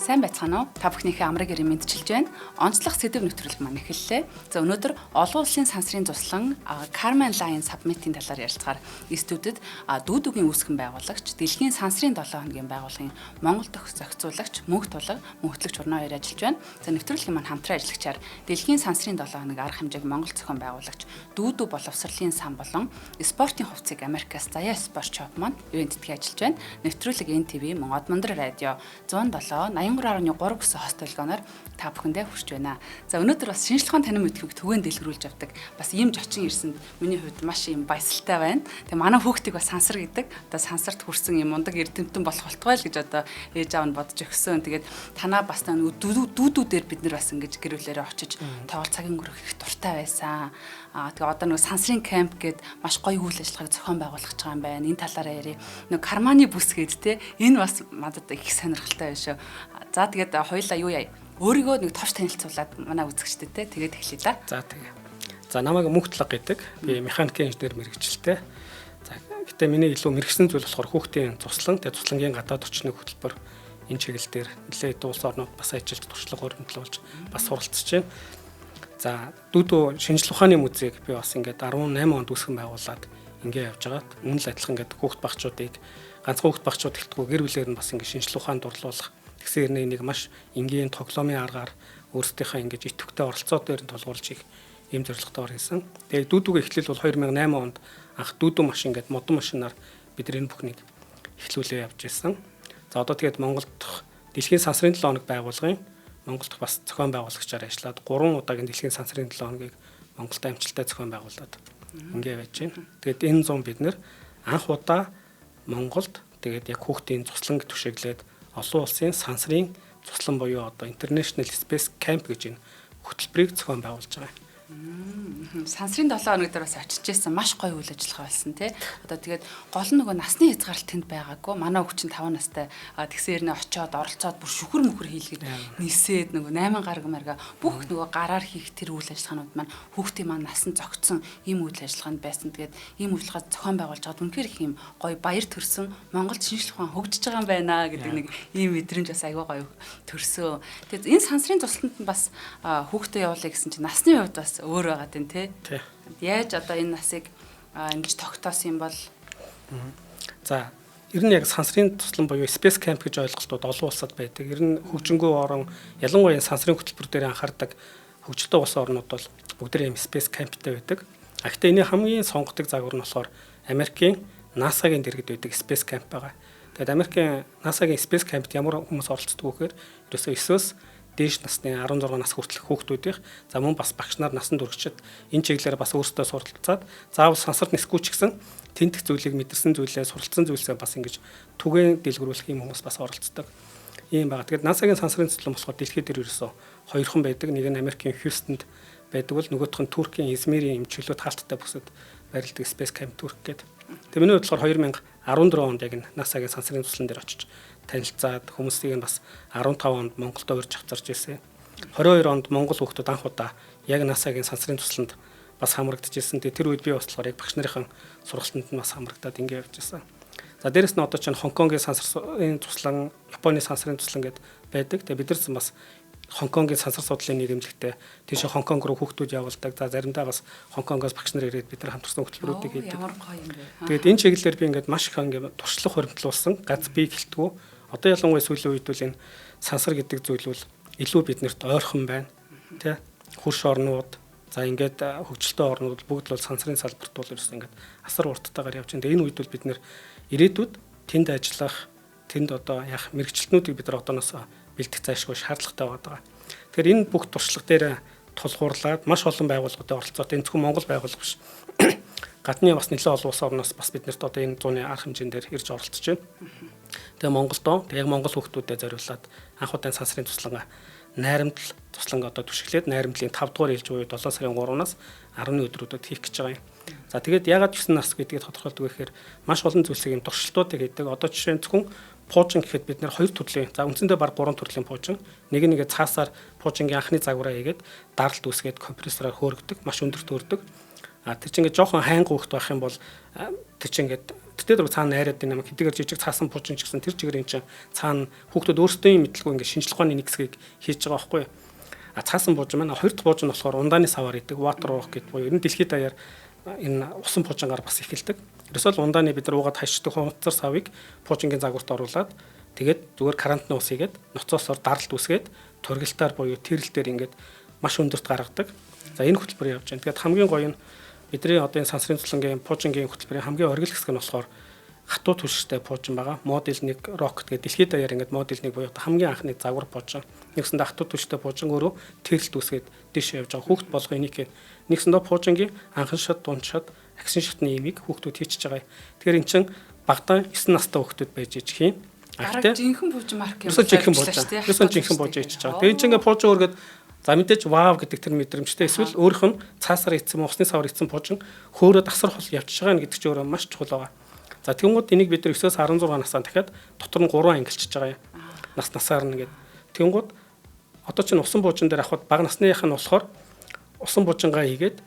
Сайн байцгаана уу? Та бүхнийхээ амраг ирэн мэдчилж байна. Онцлог сэдв нэвтрүүлэг маань эхэллээ. За өнөөдөр олон улсын сансрын туслан Carmen Line Summit-ийн талаар ярилцахаар студид дүүдүгийн үүсгэн байгуулагч, Дэлхийн сансрын 7 хоногийн байгууллагын Монгол дахь зохицуулагч, мөнх тулга, мөнхтлөгч урнаа хоёр ажиллаж байна. За нэвтрүүлгийн маань хамтран ажиллагчаар Дэлхийн сансрын 7 хоног арга хэмжээг Монгол зохион байгуулагч, дүүдү боловсролын сан болон спортын хувьцыг Америкаас Заяа Спорт Shop маань ивэнтдээ ажиллаж байна. Нэвтрүүлэг NTV Монгол Мандар радио 107 83.3 гэсэн хост толгооноор та бүхэндээ хүрч байна. За өнөөдөр бас шинжлэх ухааны танин мэдхүйг түгээн дэлгэрүүлж авдаг. Бас ийм зочин ирсэнд миний хувьд маш ийм баясгалтай байна. Тэгээ манай хүүхдийг бас сансар гэдэг. Одоо сансарт хүрсэн юм мундаг эрдэмтэн болох болтгой л гэж одоо ээж аав нь бодож өгсөн. Тэгээд танаа бас дүүдүүдээр бид нар бас ингэж гэрүүлээрээ очиж тоглолт цагийн өнгөрөх их дуртай байсан. Тэгээ одоо нэг сансрын камп гээд маш гоё үйл ажиллагааг зохион байгуулах гэж байгаа юм байна. Энэ талаараа ярив. Нэг карманы бүс гээд те энэ бас надад их сонирхолтой байна шүү. За тэгээд хоёулаа юу яа. Өөрийгөө нэг товч танилцуулаад манай үзэгчдэд те тэгээд эхлэе да. За тэгээ. За намайг мөнх тулга гэдэг. Би механикийн инженер мэргэжилтэй. За гэтээ миний илүү мэргэсэн зүйл болохоор хүүхдийн туслан тэгээд туслангийн гадаад орчны хөтөлбөр энэ чиглэл дээр нэлээд улс орнууд бас ажиллаж туршлага өргөмжлүүлж бас суралцж байна. За дүүдөө шинжлэх ухааны музейг би бас ингээд 18 онд үүсгэн байгуулад ингээ явж байгаад үнэн л адилхан ингээд хүүхд багчуудыг ганцхан хүүхд багчууд гэлтгүү гэр бүлээр нь бас ингээ шинжлэх ухаанд дурлуулах тэгсээр нэг маш энгийн тоглоомын аргаар өөрсдийнхөө ингээ идэвхтэй оролцоо дээр нь тулгуурлаж их ийм зорилготойгоор хийсэн. Тэгээд дүүдүүгээ эхлэл бол 2008 онд анх дүүдүү машин гэдэг модон машинаар бид энэ бүхнийг эхлүүлээ явж ирсэн. За одоо тэгээд Монголд Дэлхийн сансрын 7 хоног байгуулгын Монголд бас зохион байгуулагчаар ажиллаад 3 удаагийн Дэлхийн сансрын 7 хоногийг Монголд амжилттай зохион байгуулад ингээ байж байна. Тэгээд энэ зам бид нэр анх удаа Монголд тэгээд яг хүүхдийн цуслан түшиглээд олон улсын сансрын цуслан буюу одоо International Space Camp гэж энэ хөтөлбөрийг зохион байгуулж байгаа. Сансрын 7 хоног дээр бас очиж байсан маш гоё үйл ажиллагаа болсон тий. Одоо тэгээд гол нь нөгөө насны хязгаарлалт тэнд байгаагүй. Манай хүүхд чинь 5 настай тэгсээр нэ очиод оролцоод бүр шүхэр мөхөр хийлгээд нисээд нөгөө 8 гараг марга бүх нөгөө гараар хийх тэр үйл ажиллагаанууд маань хүүхдийн маань насан зогтсон ийм үйл ажиллагаанд байсан. Тэгээд ийм үйл ажиллагаа зохион байгуулж байгаад үнэхээр их юм гоё баяр төрсөн. Монголд шинжлэх ухаан хөгжиж байгаа юм байна гэдэг нэг ийм мэдрэмж бас аягүй гоё төрсөн. Тэгээд энэ сансрын тусланд нь бас хүүхдээ явуулъя гэсэн чинь насны хувьд бас өөр байгаа тийм тий. Яаж одоо энэ насыг ингэж тогтоосон юм бол за ер нь яг сансрын туслан буюу Space Camp гэж ойлголтууд олон улсад байдаг. Ер нь хөгжингөө орон ялангуяа сансрын хөтөлбөр дээр анхаардаг хөгжилтэй улс орнууд бол бүгд ийм Space Camp-тэй байдаг. Гэхдээ энэ хамгийн сонгодог загвар нь болохоор Америкийн NASA-гийн дэргэд байдаг Space Camp байгаа. Тэгээд Америкийн NASA-гийн Space Camp-д ямар хүмүүс оролцдог вэ гэхээр ерөөсөө 9-өөс дээш насны 16 нас хүртэлх хүүхдүүдийн за мөн бас багш нар насанд хүрэгчид энэ чиглэлээр бас өөрсдөө суралцаад заавал сансарт нисгүй ч гэсэн тентх зүйлийг мэдэрсэн зүйлээ суралцсан зүйлсээ бас ингэж түгээн дэлгэрүүлэх юм хүмүүс бас оролцдог юм байна. Тэгээд NASA-гийн сансрын цэцлэн болохоор дэлхийд дээр ерөөсөө хоёрхан байдаг. Нэг нь Америкийн Хьюстонд байдаг бол нөгөөх нь Туркийн Измирийн эмчилүүд хаалттай бүсэд байрладаг Space Camp Турк гэдэг. Тэгээд миний бодлоор 2014 онд яг NASA-гийн сансрын цэцлэн дээр очиж танилцаад хүмүүсийг нь бас 15 онд Монголд урьж авчирч ирсэн. 22 онд Монгол хүүхдүүд анх удаа яг NASA-гийн сансрын тусланд бас хамрагдчихсэн. Тэр үед би бас болохоор яг багш нарын сургалтанд нь бас хамрагдаад ингэ явж ирсэн. За дээрэс нь одоо чинь Хонконгийн сансрын туслан, Японы сансрын туслан гэд байдаг. Тэгээ бид нар бас Хонконгийн сансар судлалын нийгэмлэгтээ тийш Хонконг руу хүүхдүүд явуулдаг. За заримдаа бас Хонконгоос багш нар ирээд бид нар хамтарсан хөтөлбөрүүдийг хийдэг. Ямар гоё юм бэ. Тэгээд энэ чиглэлээр би ингээд маш их ингээд туршлага хоригдлуулсан. Гац би гэлтгүү. Одоо ялангуяа сүүлийн үед бол энэ сансар гэдэг зүйл бол илүү биднэрт ойрхон байна. Тэ? Хурш орнууд, за ингээд хөгжилтэй орнууд бүгд л сансрын салбарт бол ерөөс ингээд асар урттайгаар явж байна. Энэ үед бол бид нэр ирээдүйд тэнд ажиллах, тэнд одоо яг мэрэгчлэтнүүдийг бид нар одооноос бэлтгэх зайлшгүй шаардлагатай байгаа. Тэгэхээр энэ бүх туршлага дээр тулгуурлаад маш олон байгууллагуудад оролцоод энэ зөвхөн Монгол байгууллага биш. Гадны бас нэлээд олон улс орноос бас биднэрт одоо энэ зууны арга хэмжээнд ирж оролцож байна. Тэгээ Монголдоо яг Монгол хүүхдүүдэд зориулаад анх удаан сансрын туслангаа найрамдал туслангаа одоо түшиглээд найрамдлын 5 дугаар ээлж буюу 7 сарын 3-наас 10-ны өдрүүдэд хийх гэж байгаа юм. За тэгээд ягаад 9 нас гэдгийг тодорхойлдог вэ гэхээр маш олон зүйлсийг юм туршилтуудыг хийдэг. Одоо жишээ нь зөвхөн пуужин гэхэд бид нэр 2 төрлийн, за үндсэндээ баг 3 төрлийн пуужин. Нэг цаасаар пуужингийн анхны загвараа хийгээд даралт үүсгээд компрессороор хөөргөдөг, маш өндөрт өрдөг. Тэр чинь ингээд жоохон хайнг хөөхт байх юм бол тэр чинь ингээд бүтдээ дөрөв цаана найраад байна юм хэдийгээр жижиг цаасан буужин ч гэсэн тэр чигээр энэ чинь цаана хүүхдүүд өөрсдөө юм мэдлгүй ингээд шинжлэх ухааны нэг хэсгийг хийж байгаа байхгүй юу. Цаасан буужин маань хоёр дахь буужин болохоор ундааны саваар идэг water walk гэдэг буюу ер нь дэлхийд даяар энэ усан буужингаар бас эхэлдэг. Ерөөсөө ундааны бид нар уугаад хайшдаг хунцар савыг буужингийн загварт оруулаад тэгээд зүгээр карантин ус хийгээд ноцоосоор даралт үсгээд тургилтаар буюу тэрэлтээр ингээд маш өндөрт гаргадаг. За энэ хөтөлбөр явж байна. Тэгээд хамгийн гоё нь бидний одоо энэ сансрын цуслангийн буужингийн хөтөлбөрийн хамгийн оргил хэсэг нь болохоор хатуу түвшинтэй буужин байгаа. Модель 1 Rocket гэдэг дэлхийд даяар ингээд модель 1 буюу хамгийн анхны загвар буужин. Нэгсэндээ хатуу түвшинтэй буужин өөрөө тэрэлт үсгээд дэш явж байгаа. Хүүхд болгоо энийг нэгсэндээ буужингийн анхан шат, дунд шат, агсын шатны имийг хүүхдүүд хийчихэж байгаа. Тэгэхээр эн чинь багтаа 9 настай хүүхдүүд байж иж хийн. Гараг жинхэнэ буужин марк юм. Жинхэнэ буужин хийж байгаа. Тэгээ эн чинь ингээд буужин өргөд за мэдээж вау гэдэг тэр мэдрэмжтэй эсвэл өөрийнх нь цаасаар ийцсэн усны савар ийцсэн буужин хөөрөд асар хол явчихж байгаа гэдэг чинь өөрөө маш чухал байгаа. За тэгвэл энийг бид нар 9-өөс 16 насаа дахиад дотор нь 3 ангилчихж байгаа юм. Насаар нь гэдэг. Тэгвэл одоо чинь усан буужин дээр авахд бага насных нь болохоор усан буужингаа хийгээд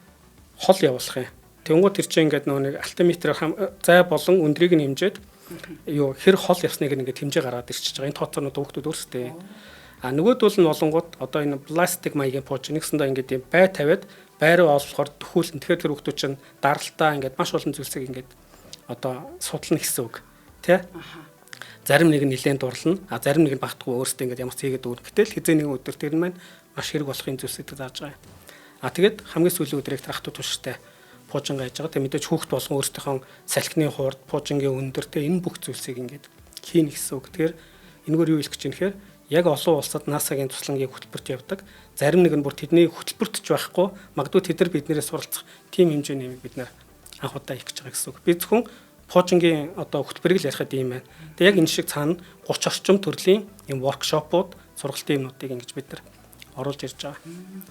хол явуулах юм. Тэгвэл тэр чинь ингээд нөгөө нэг альтиметрээр зай болон өндрийг нь хэмжээд юу хэр хол явсныг ингээд хэмжээ гаргаад ирчихэж байгаа. Энэ тооцоонууд хүүхдүүд өөрсдөө. Нөгөөдөл нь болонгууд одоо энэ пластик маягийн буужин нэгсэндээ ингээд юм бай тавиад байраа олохоор төхүүлэн тэгэхээр тэр хүүхдүүд чинь даралтаа ингээд маш олон зүйлсийг ингээд одоо судлана гэсэн үг тий. Зарим нэг нь нэлээд дурлана. Зарим нэг нь багтгүй өөрсдөө ингээд ямар ч хийгээд өгөх. Гэтэл хизээ нэгэн өдөр тэр нь маань маш хэрэг болохын зүйлсүүдийг зааж байгаа. Тэгээд хамгийн сүүлийн өдрийг тэр хатуу түвшинтэй буужингаа хийж байгаа. Тэгээд мэдээж хүүхд болгон өөрсдийнхөө салхины хуурд буужингийн өндөр тий энэ бүх зүйлсийг ингээд хийнэ гэсэн үг. Тэгэхээр энэгээр юу хэлэх гэж юм хэрэг яг олон улсад NASA-гийн туслангийн хөтөлбөрт явдаг. Зарим нэг нь бүр тэдний хөтөлбөрт ч байхгүй. Магадгүй тэд нар биднээс суралцах тийм хэмжээний юм бид нар анх удаа хийх гэж байгаа гэсэн үг. Би зөвхөн буужингийн одоо хөтөлбөрийг л ярихад ийм байна. Тэгээ яг энэ шиг цаана 30 орчим төрлийн юм воркшопууд, сургалтын юмнуудыг ингэж бид нар оруулж ирж байгаа.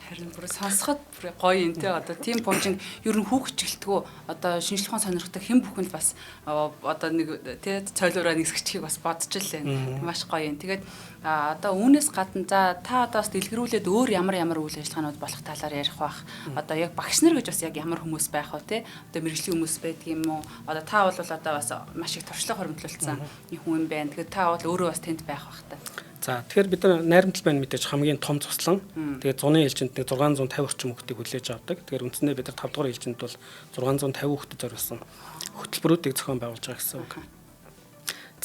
Харин бүр сонсоход бүр гоё юм те. Одоо тийм буужин ер нь хүүхд чиглэлтгүү одоо шинжлэх ухааны сонирхдаг хэн бүхэнд бас одоо нэг те цойлуураа нисгчихийг бас бодож л байна. Маш гоё юм. Тэгээд одоо үүнээс гадна за та одоо бас дэлгэрүүлээд өөр ямар үйл ажиллагаанууд болох талаар ярих бах. Одоо яг багш нар гэж бас яг ямар хүмүүс байх вэ те? Одоо мэргэжлийн хүмүүс байдаг юм уу? Одоо та бол одоо бас маш их туршлага хоригдлуулсан хүн байна. Тэгээд та бол өөрөө бас тэнд байх бах та. За тэгэхээр бид нар найрамдал байна мэдээж хамгийн том туслан. Тэгээд зуны ээлжинд 650 орчим хүүхдийг хүлээж авдаг. Тэгэхээр үндсэндээ бид нар 5 дугаар ээлжинд бол 650 хүүхдэд зориулсан хөтөлбөрүүдийг зохион байгуулж байгаа гэсэн үг.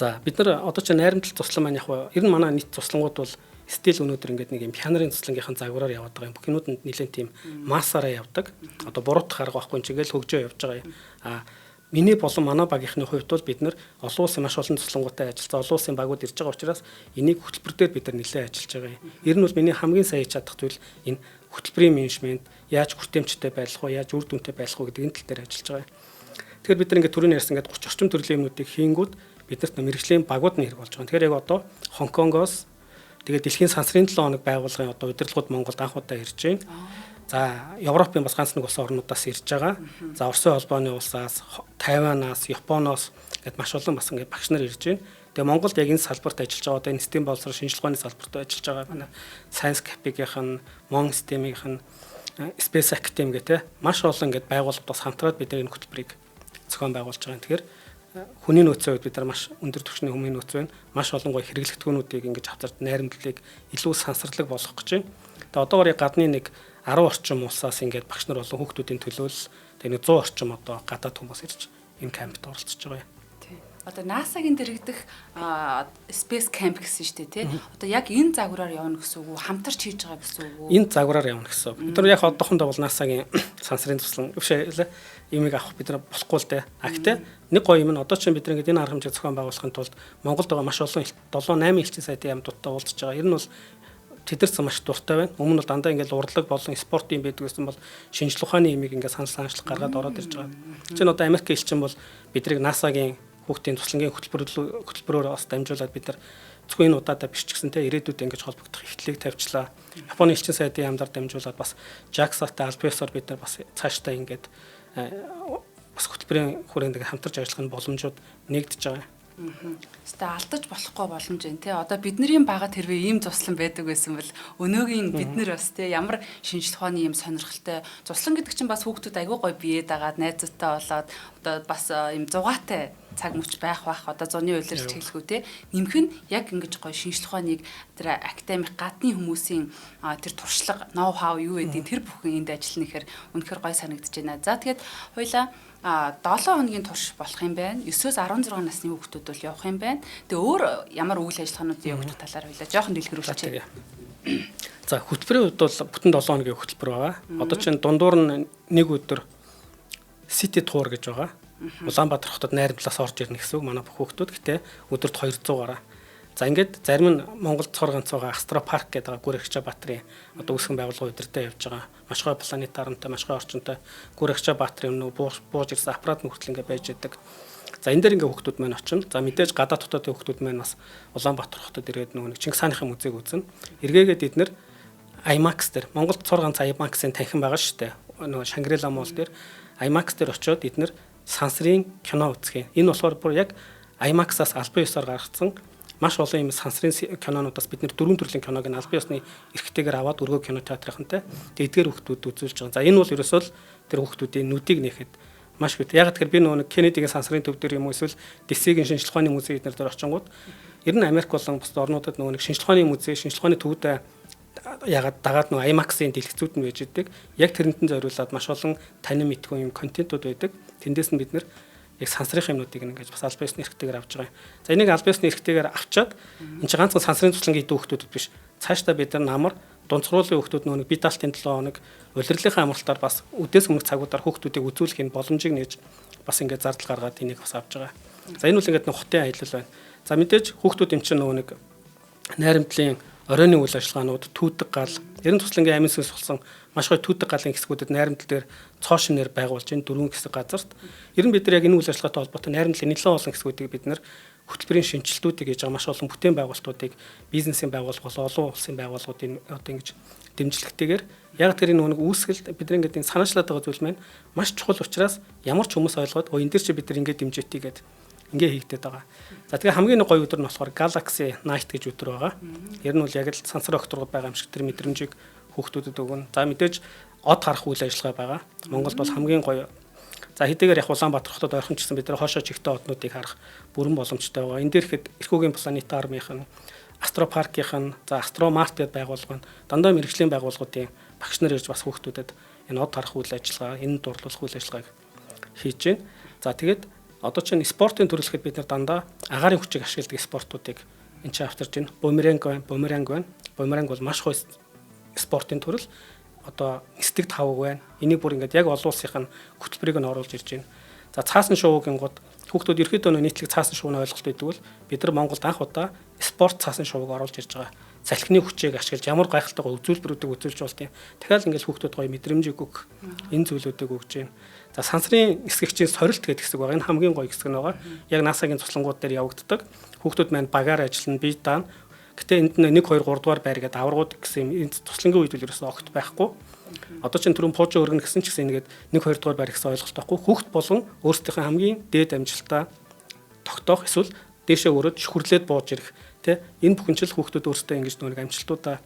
За бид нар одоо ч найрамдал туслан маань яг ер нь манай нийт туслангууд бол стил өнөөдөр ингээд нэг юм пианарын туслангийнхын загвараар яваад байгаа юм. Бүхнүүд нь нэлээд тийм массаараа явдаг. Одоо буруутах арга байхгүй чигээл хөгжөө явж байгаа юм. Миний болон манай багийнхны хувьд бол бид нар олон улсын маш олон туслангуудтай ажилласан олон улсын багууд ирж байгаа учраас энийг хөтөлбөр дээр бид нар нэлээд ажиллаж байгаа юм. Ер нь бол миний хамгийн сайн хийж чадах зүйл энэ хөтөлбөрийн менежмент, яаж хүртээмжтэй байх вэ, яаж үр дүнтэй байх вэ гэдэг энэ тал дээр ажиллаж байгаа юм. Тэгэхээр бид нар ингээд түрүүний ярьсан ингээд 30 орчим төрлийн юмнуудыг хийнгүүт биднэрт мэргэжлийн багууд нь хэрэг болж байгаа. Тэгэхээр яг одоо Хонконгоос тэгээд дэлхийн сансрын 7 хоног байгууллагын одоо удирдлагууд Монголд анх удаа ирж байна. За Европын бас ганц нэг улс орнуудаас ирж байгаа. За Оросын холбооны улсаас, Тайванаас, Японоос гэд маш олон бас ингээд багш нар ирж байна. Тэгээ Монголд яг энэ салбарт ажиллаж байгаа одоо энэ STEM боловсрол шинжилгээ ухааны салбарт ажиллаж байгаа манай Science Cap-ийн, Mon STEM-ийн, Space Academy гэх маш олон ингээд байгууллагаас хамтраад бид энэ хөтөлбөрийг зохион байгуулж байгаа. Тэгэхээр хүний нөөцийн үед бид нар маш өндөр түвшний хүмүүний нөөц байна. Маш олон гоё хэрэглэгдэхүүнүүдийг ингэж авчирч найрамдлыг илүү сансарлаг болгох гэж байна. Тэгээ одоогоор гадны нэг 10 орчим улсаас ингээд багш нар болон хүүхдүүдийн төлөөлөл тэгээ 100 орчим одоо гадаад хүмүүс ирж энэ кампт оролцож байгаа юм. Тийм. Одоо NASA-гийн дэргэдэх Space Camp гэсэн шүү дээ тий. Одоо яг энэ загвараар явна гэсэн үг үү? Хамтарч хийж байгаа гэсэн үг үү? Энэ загвараар явна гэсэн үг. Бид нар яг одоохондоо бол NASA-гийн сансрын туслан өвшөөлөө имийг авах бид нар болохгүй л дээ. Гэхдээ нэг гоё юм нь одоо чинь бид нар ингээд энэ арга хэмжээг зохион байгуулахын тулд Монголд байгаа маш олон 7-8 элчин сайдын амьдуудтай уулзж байгаа. Ер нь бол тэдэрч маш дуртай байна. Өмнө нь дандаа ингээд урлаг болон спортын байдаг гэсэн бол шинжлэх ухааны имийг ингээд санаачлах гаргаад ороод ирж байгаа. Чинь одоо Америк элчин бол бидрийг NASA-гийн хүүхдийн туслангийн хөтөлбөрөөр бас дамжуулаад бид нар зөвхөн энэ удаадаа биш ч гэсэн те ирээдүйд ингэж холбогдох ихтлийг тавьчлаа. Японы элчин сайдын яамдаар дамжуулаад бас JAXA-тай Alpha-соор бид нар бас цаашдаа ингээд бас хөтөлбөрийн хүрээнд хамтарч ажиллах боломжууд нэгдэж байгаа. Хэвээ алдаж болохгүй боломж байна те. Одоо бидний багад хэрвээ ийм туслан байдаг байсан бол өнөөгийн бид нар бас те ямар шинжлэх ухааны ийм сонирхолтой туслан гэдэг чинь бас хүүхдүүд аягүй гоё биед агаад найзуудтай болоод одоо бас ийм зугаатай цаг мөч байх одоо зуны улирч хэлэхүү те нэмэх нь яг ингэж гоё шинжлэх ухааныг тэр академик гадны хүмүүсийн тэр туршлага ноу хау юу гэдэг тэр бүхэн энд ажиллана гэхээр үнэхээр гоё санагдаж байна. За тэгээд хоёлаа 7 хоногийн турш болох юм байна. 9-өөс 16 насны хүүхдүүд бол явах юм байна. Тэгээ өөр ямар үйл ажиллагаануудын явагдах талаар хоёлаа жоохон дэлгэрүүлчихье. За хөтөлбөрийн хувьд бол бүтэн 7 хоногийн хөтөлбөр байгаа. Одоо чинь дундуур нь нэг өдөр City Tour гэж байгаа. Улаанбаатар хотод найрамдлаас орж ирнэ гэсэн үг манай бүх хүүхдүүд. Гэтэ өдөрт 200 гараа. За ингээд зарим нь Монголд цор ганцгаа Астро парк гэдэг Гүрэгча Баатрийн одоо үүсгэн байгууллага өдөртөө явж байгаа. Маш гоё планетарантай, маш гоё орчинтой Гүрэгча Баатрийн бууж ирсэн аппарат мөртөл ингээд байж идэг. За энэ дээр ингээ хүүхдүүд маань очино. За мэдээж гадаад хотод хүүхдүүд маань бас Улаанбаатар хотод ирээд нэг Чингис хааны музейг үзнэ. Эргээгээд эднэр IMAX дээр Монголд цор ганц IMAX-ын танхим байгаа шүү дээ. Нөгөө Шангрила мол дээр IMAX дээр очиод эднэр сансрын кино үзэх юм. Энэ болохоор бүр яг IMAX-аас албан ёсоор гаргацсан маш олон юм сансрын кинонуудаас бид нэр 4 төрлийн киног нь албан ёсны эрхтэйгээр аваад өргөө кино театрынхантай эдгээр хүүхдүүд үзүүлж байгаа. За энэ бол ерөөсөө л тэр хүүхдүүдийн нүдийг нээхэд маш goed. Яг тэгэхээр би нөгөө Кеннедигийн сансрын төв дээр юм уу эсвэл DC-гийн шинжлэх ухааны музей эднэр дээр очингууд ер нь Америк болон бусад орнуудад нөгөө шинжлэх ухааны музей, шинжлэх ухааны төвд ягаад дагаад нөгөө IMAX-ийн дэлгэцүүд нь байж идэг. Яг тэрнтэн зориулаад маш олон танин мэдгүй юм контентууд байдаг. Тэндээс нь бид нэр яг сансрын юмнуудыг ингэж бас албан ёсны эрхтэйгээр авч байгаа юм. За энийг албан ёсны эрхтэйгээр авчаад энэ чинь ганцхан сансрын туслангийн идүү хүүхдүүд биш. Цаашдаа бид нар намар дунцгруулын хүүхдүүд нөгөө бие даалтын 7 хоног улирлынхаа амралтаар бас үдээс өмнөх цагуудаар хүүхдүүдийг үзүүлэх энэ боломжийг нээж бас ингэж зардал гаргаад энийг бас авч байгаа. За энэ үл ингэж нэг хотын аялал байна. За мэдээж хүүхдүүд юм чинь нөгөө нэг найрамдлын оройны үйл ажиллагаанууд түүдэг гал ерөн туслангийн амин сүнс болсон маш гоё түүдэг галын хэсгүүдэд найрамдал дээр цоо шинээр байгуулж энэ 4 хэсэг газарт ер нь бид нар яг энэ үйл ажиллагаатай холбоотой найрамдлын нэлээд олон хэсгүүдийг бид нар хөтөлбөрийн шинжилтүүдийг хийж байгаа маш олон бүтээн байгуулалтуудыг бизнесийн байгууллага болон олон улсын байгууллагуудын одоо ингэж дэмжлэгтэйгээр яг тэр энэ нэг үүсгэлд бид нар ингэ санаачлаад байгаа зүйл маань маш чухал учраас ямар ч хүмүүс ойлгоод энэ дээр чи бид нар ингэ дэмжээтэй гэдэг ингээ хийгдээд байгаа. За тэгээ хамгийн гоё өдөр нь болохоор Galaxy Night гэж өдөр байгаа. Ер нь бол яг л сансар окторгод байгаа юм шиг тэр мэдрэмжийг хүүхдүүдэд өгнө. За мэдээж од харах үйл ажиллагаа байгаа. Монголд бол хамгийн гоё. За хэдийгээр яг Улаанбаатар хотод ойрхон ч гэсэн бид нар хоошоо чигтэй однуудыг харах бүрэн боломжтой байгаа. Энэ дээр ихэд Эрхүүгийн планета армийн Астро паркийн за Астро Март гэдэг байгууллага нь дандаа мэрэгжлийн байгууллагуудын багш нар ирж бас хүүхдүүдэд энэ од харах үйл ажиллагаа, энэ дурлуулах үйл ажиллагааг хийж байна. За тэгээд одоо чинь спортын төрөлхөд бид нар дандаа агаарын хүчийг ашигладаг спортуудыг энэ чинь авчирж байна. Бумеранг байна. Бумеранг бол маш гоё спортын төрөл. Одоо нисдэг тавг байна. Энийг бүр ингээд яг олон улсын хөтөлбөрийг нь оруулж ирж байна. За цаасан шувуугийн гот хүүхдүүд ерөөхдөө нийтлэг цаасан шувууны ойлголт өгдөг бол бид нар Монголд анх удаа спорт цаасан шувууг оруулж ирж байгаа. Салхины хүчийг ашиглаж ямар гайхалтайгаа үзүүлбэрүүдийг үзүүлж болтыг. Дахиад ингээд хүүхдүүд гоё мэдрэмжийг өгөх энэ зүйлүүдийг өгж байна. За сансрын эсгэгчийн сорилт гэдэг хэсэг байгаа. Энэ хамгийн гоё хэсэг нь байгаа. Яг NASA-гийн туслангууд дээр явагддаг. Хүүхдүүд маань багаар ажиллана, бие даана. Гэтэ энд 1 2 3 дугаар байр гэдэг аврагууд гэсэн юм энэ туслангийн үед л ерөөсөө огт байхгүй. Одоо чинь түрүүн пуужи өргөнө гэсэн ч гэсэн ингээд 1 2 дугаар байр гэсэн ойлголт байхгүй. Хүүхд болон өөрсдийнхөө хамгийн дээд амжилтаа тогтоох эсвэл дээшээ өрөөд шүхрлээд бууж ирэх тэ энэ бүхэн чил хүүхдүүд өөрсдөө ингэж нэг амжилтуудаа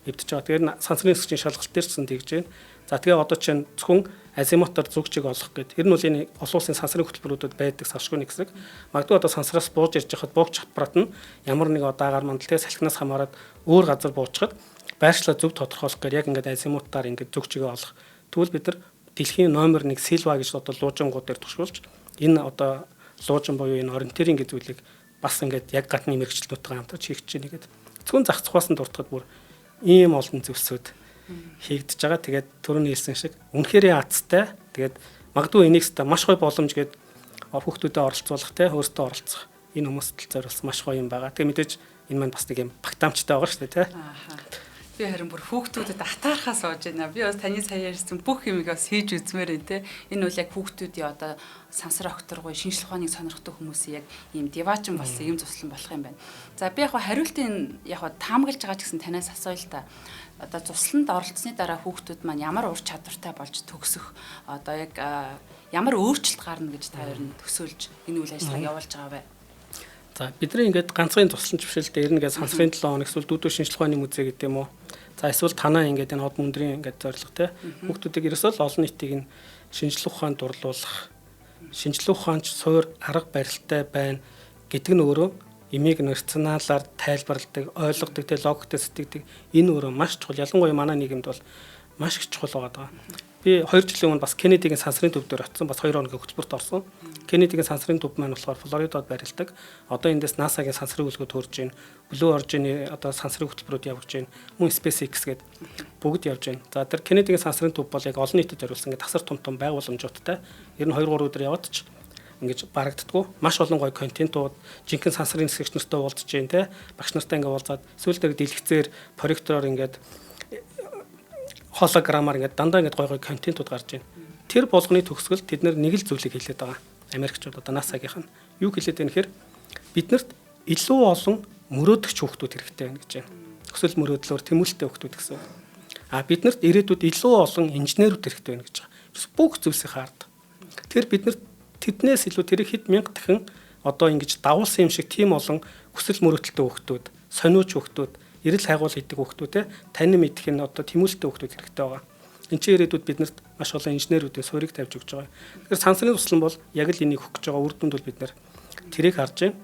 эвдэж байгаа. Тэгэхээр сансрын эсгэгчийн шалгалт дээр ч гэсэн тэгж байна. За тэгээ одоо чинь зөвхөн азимутаар зүгчийг олох гэдэг. Тэр нь бол энэ олон улсын сансрын хөтөлбөрүүдэд байдаг салшгүй нэг хэсэг. Магадгүй одоо сансраас бууж ирж хахад буугч аппарат нь ямар нэг одоо агаар мандалтай салхинаас хамаарат өөр газар буучхад байршлаа зөв тодорхойлох гэж яг ингээд азимутаар ингээд зүгчийг олох. Тэгвэл бид нар дэлхийн номер 1 Silva гэж одоо луужингууд дээр тушгуулж энэ одоо луужин буюу энэ ориентиринг гэдэг зүйлийг бас ингээд яг гадны мэрэгчлэлтүүдтэй хамтарч хийх чинь нэгэд зөвхөн зах цухаас нь дуртахад бүр ийм олон зүйлсүүд хийгдэж байгаа. Тэгээд түрүүний хэлсэн шиг үнэхээр азтай. Тэгээд магадгүй энийг маш гоё боломж гээд хүүхдүүдэд оролцуулах те өөртөө оролцох энэ хүмүүст зориулсан маш гоё юм байгаа. Тэгээд мэдээж энэ маань бас нэг юм багтаамжтай байгаа шүү дээ те. Би харин бүр хүүхдүүдэд атаархаа сууж байна. Би бас таны сая ярьсан бүх юмыг бас хийж үзмээр байна те. Энэ үл яг хүүхдүүдийн одоо сансар окторгой шинжлэх ухааныг сонирхдаг хүмүүсийн яг ийм деваачин болсон юм туслан болох юм байна. За би яг хариултын яг таамаглаж байгаа ч гэсэн танаас асууя л та. Одоо тусланд оролцсны дараа хүүхдүүд маань ямар ур чадвартай болж төгсөх одоо яг ямар өөрчлөлт гарна гэж та ер нь төсөөлж энэ үйл ажиллагааг явуулж байгаа вэ? За бидний ингээд ганцхан туслан зөвшөөрөлтөд ирнэ гэж сансрын 7 хоног эсвэл дүүдүү шинжлэх ухааны музей гэдэг юм уу. За эсвэл танаа ингээд энэ хот мөндрийн ингээд зорилготой хүүхдүүдийг ерөөсөө олон нийтийг нь шинжлэх ухаанд дурлуулах шинжлэх ухаанч суур арга барилтай байна гэдэг нь өөрөө имийг рационалаар тайлбарладаг, ойлгодог, тэг логиктэй сэтгэдэг. Энэ өөрөө маш чухал. Ялангуяа манай нийгэмд бол маш их чухал байгаа. Би 2 жилийн өмнө бас Кеннедигийн сансрын төв дээр очсон. Бас 2 хоногийн хөтөлбөрт орсон. Кеннедигийн сансрын төв маань болохоор Флоридад байрладаг. Одоо эндээс NASA-гийн сансрын хөлгөд хөрж байна. Blue Origin-ийн одоо сансрын хөтөлбөрүүд явж байна. Мөн SpaceX гээд бүгд явж байна. За тэр Кеннедигийн сансрын төв бол яг олон нийтэд зориулсан ингээд тасар том байгууламжуудтай. Ер нь 2-3 өдөр яваад ч ингэж барагддаггүй. Маш олон гоё контентууд, жинхэнэ сансрын нисгэгч нартай уулзж जैन те. Багш нартай ингэ уулзаад сүүл дээр дэлгэцээр проектороор ингээд холограмаар ингээд дандаа ингээд гоё контентууд гарч байна. Тэр болгоны төгсгөл тэд нэг л зүйлийг хэлээд байгаа. Америкчууд одоо NASA-гийнх нь юу хэлээд байна гэхээр биднэрт илүү олон мөрөөдөгч хүүхдүүд хэрэгтэй байна гэж байна. Төсөл мөрөөдлөөр тэмүүлэлтэй хүүхдүүд гэсэн. Биднэрт ирээдүйд илүү олон инженерүүд хэрэгтэй байна гэж байгаа. Бүх зүйлсийг хаардаг. Тэр биднэрт тэднээс илүү тэр хэд мянга дахин одоо ингэж давуулсан юм шиг тийм олон хүсэл мөрөөдөлтэй хүүхдүүд, сониуч хүүхдүүд, эрэл хайгуул хийдэг хүүхдүүд тань мэдэх нь одоо тэмүүлэлтэй хүүхдүүд хэрэгтэй байгаа. Энд чинь ирээдүйд биднэрт маш олон инженерүүдийн суурийг тавьж өгч байгаа. Тэгэхээр сансрын туслан бол яг л энийг өгөх гэж байгаа үр дүнд бол бид нэр тэрийг харж байна.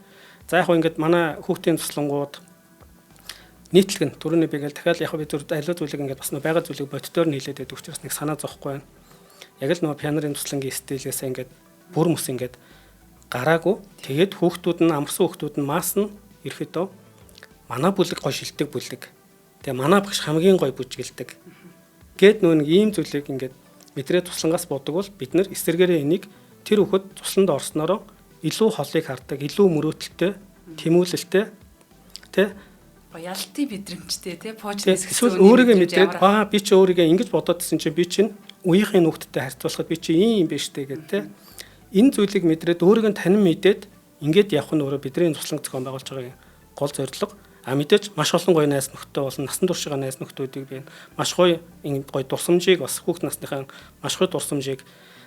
За яг хөө ингэж манай хүүхдийн туслангууд нийтлэг нь түрүүний бигээл дахиад яг би зүрд аливаа зүйлийг ингэж бас байгаа зүйлийг боддоор нь хилээд байдаг учраас нэг санаа зовхгүй байна. Яг л нөгөө пианарын туслангийн стилээс ингэж бүр мөс ингээд гараагүй. Тэгээд хүүхдүүд нь амарсан хүүхдүүд нь маас нь ерөөдөө манай бүлэг гой шилдэг бүлэг. Тэгээ манай багш хамгийн гой бүжгэлдэг. Гэт нөө нэг ийм зүйлийг ингээд мэдрээ туслангаас бодог бол бид нар эсэргээрээ энийг тэр хүүхэд тусланд орсноороо илүү холыг хардаг, илүү мөрөөдөлтэй, тэмүүлэлтэй тэ ялтын мэдрэмжтэй тэ пуужнэс гэсэн өөрийгөө мэдрээд би ч өөрийгөө ингэж бодоодсэн чинь би чинь үеийнхээ хүүхдтэй харьцуулахад би чи ийм биш тэ гэдэг тэ энэ зүйлийг мэдрээд өөрийгөө танин мэдээд ингээд явах нь өөрөө бидний туслан зохион байгуулж байгаа гол зорилго. Мэдээж маш олон гоё найз нөхдөд болон насан турш байгаа найз нөхдүүдийг би маш гоё гоё дурсамжийг бас хүүхд насныхаа маш гоё дурсамжийг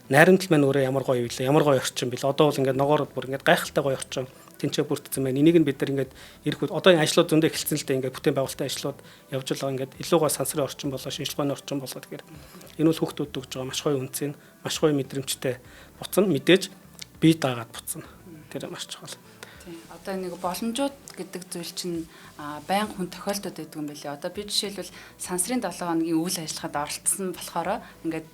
найрамдал маань өөрөө ямар гоё вэ? Ямар гоё орчин бэл одоо бол ингээд ногоород бүр ингээд гайхалтай гоё орчин тэнцээ бүрдсэн байна. Энийг нь бид нар ингээд ирэхэд одоо энэ ажлууд зөндөө эхэлсэн л дээ ингээд бүтээн байгуулалтын ажлууд явж байгаа ингээд илүү гоё сансрын орчин болоо шинжлэх ухааны орчин болоо тэгэхээр энэ бол хүүхдүүд өгж байгаа маш гоё үнцэн маш гоё мэдрэмжтэй буцна мэдээж бие даагаад буцна. Тэр маш чухал. Одоо нэг боломжууд гэдэг зүйл чинь байнга хүн тохиолдод байдаг юм билээ. Одоо би жишээлбэл сансрын 7 хоногийн үйл ажиллагаанд оролцсон болохоор ингээд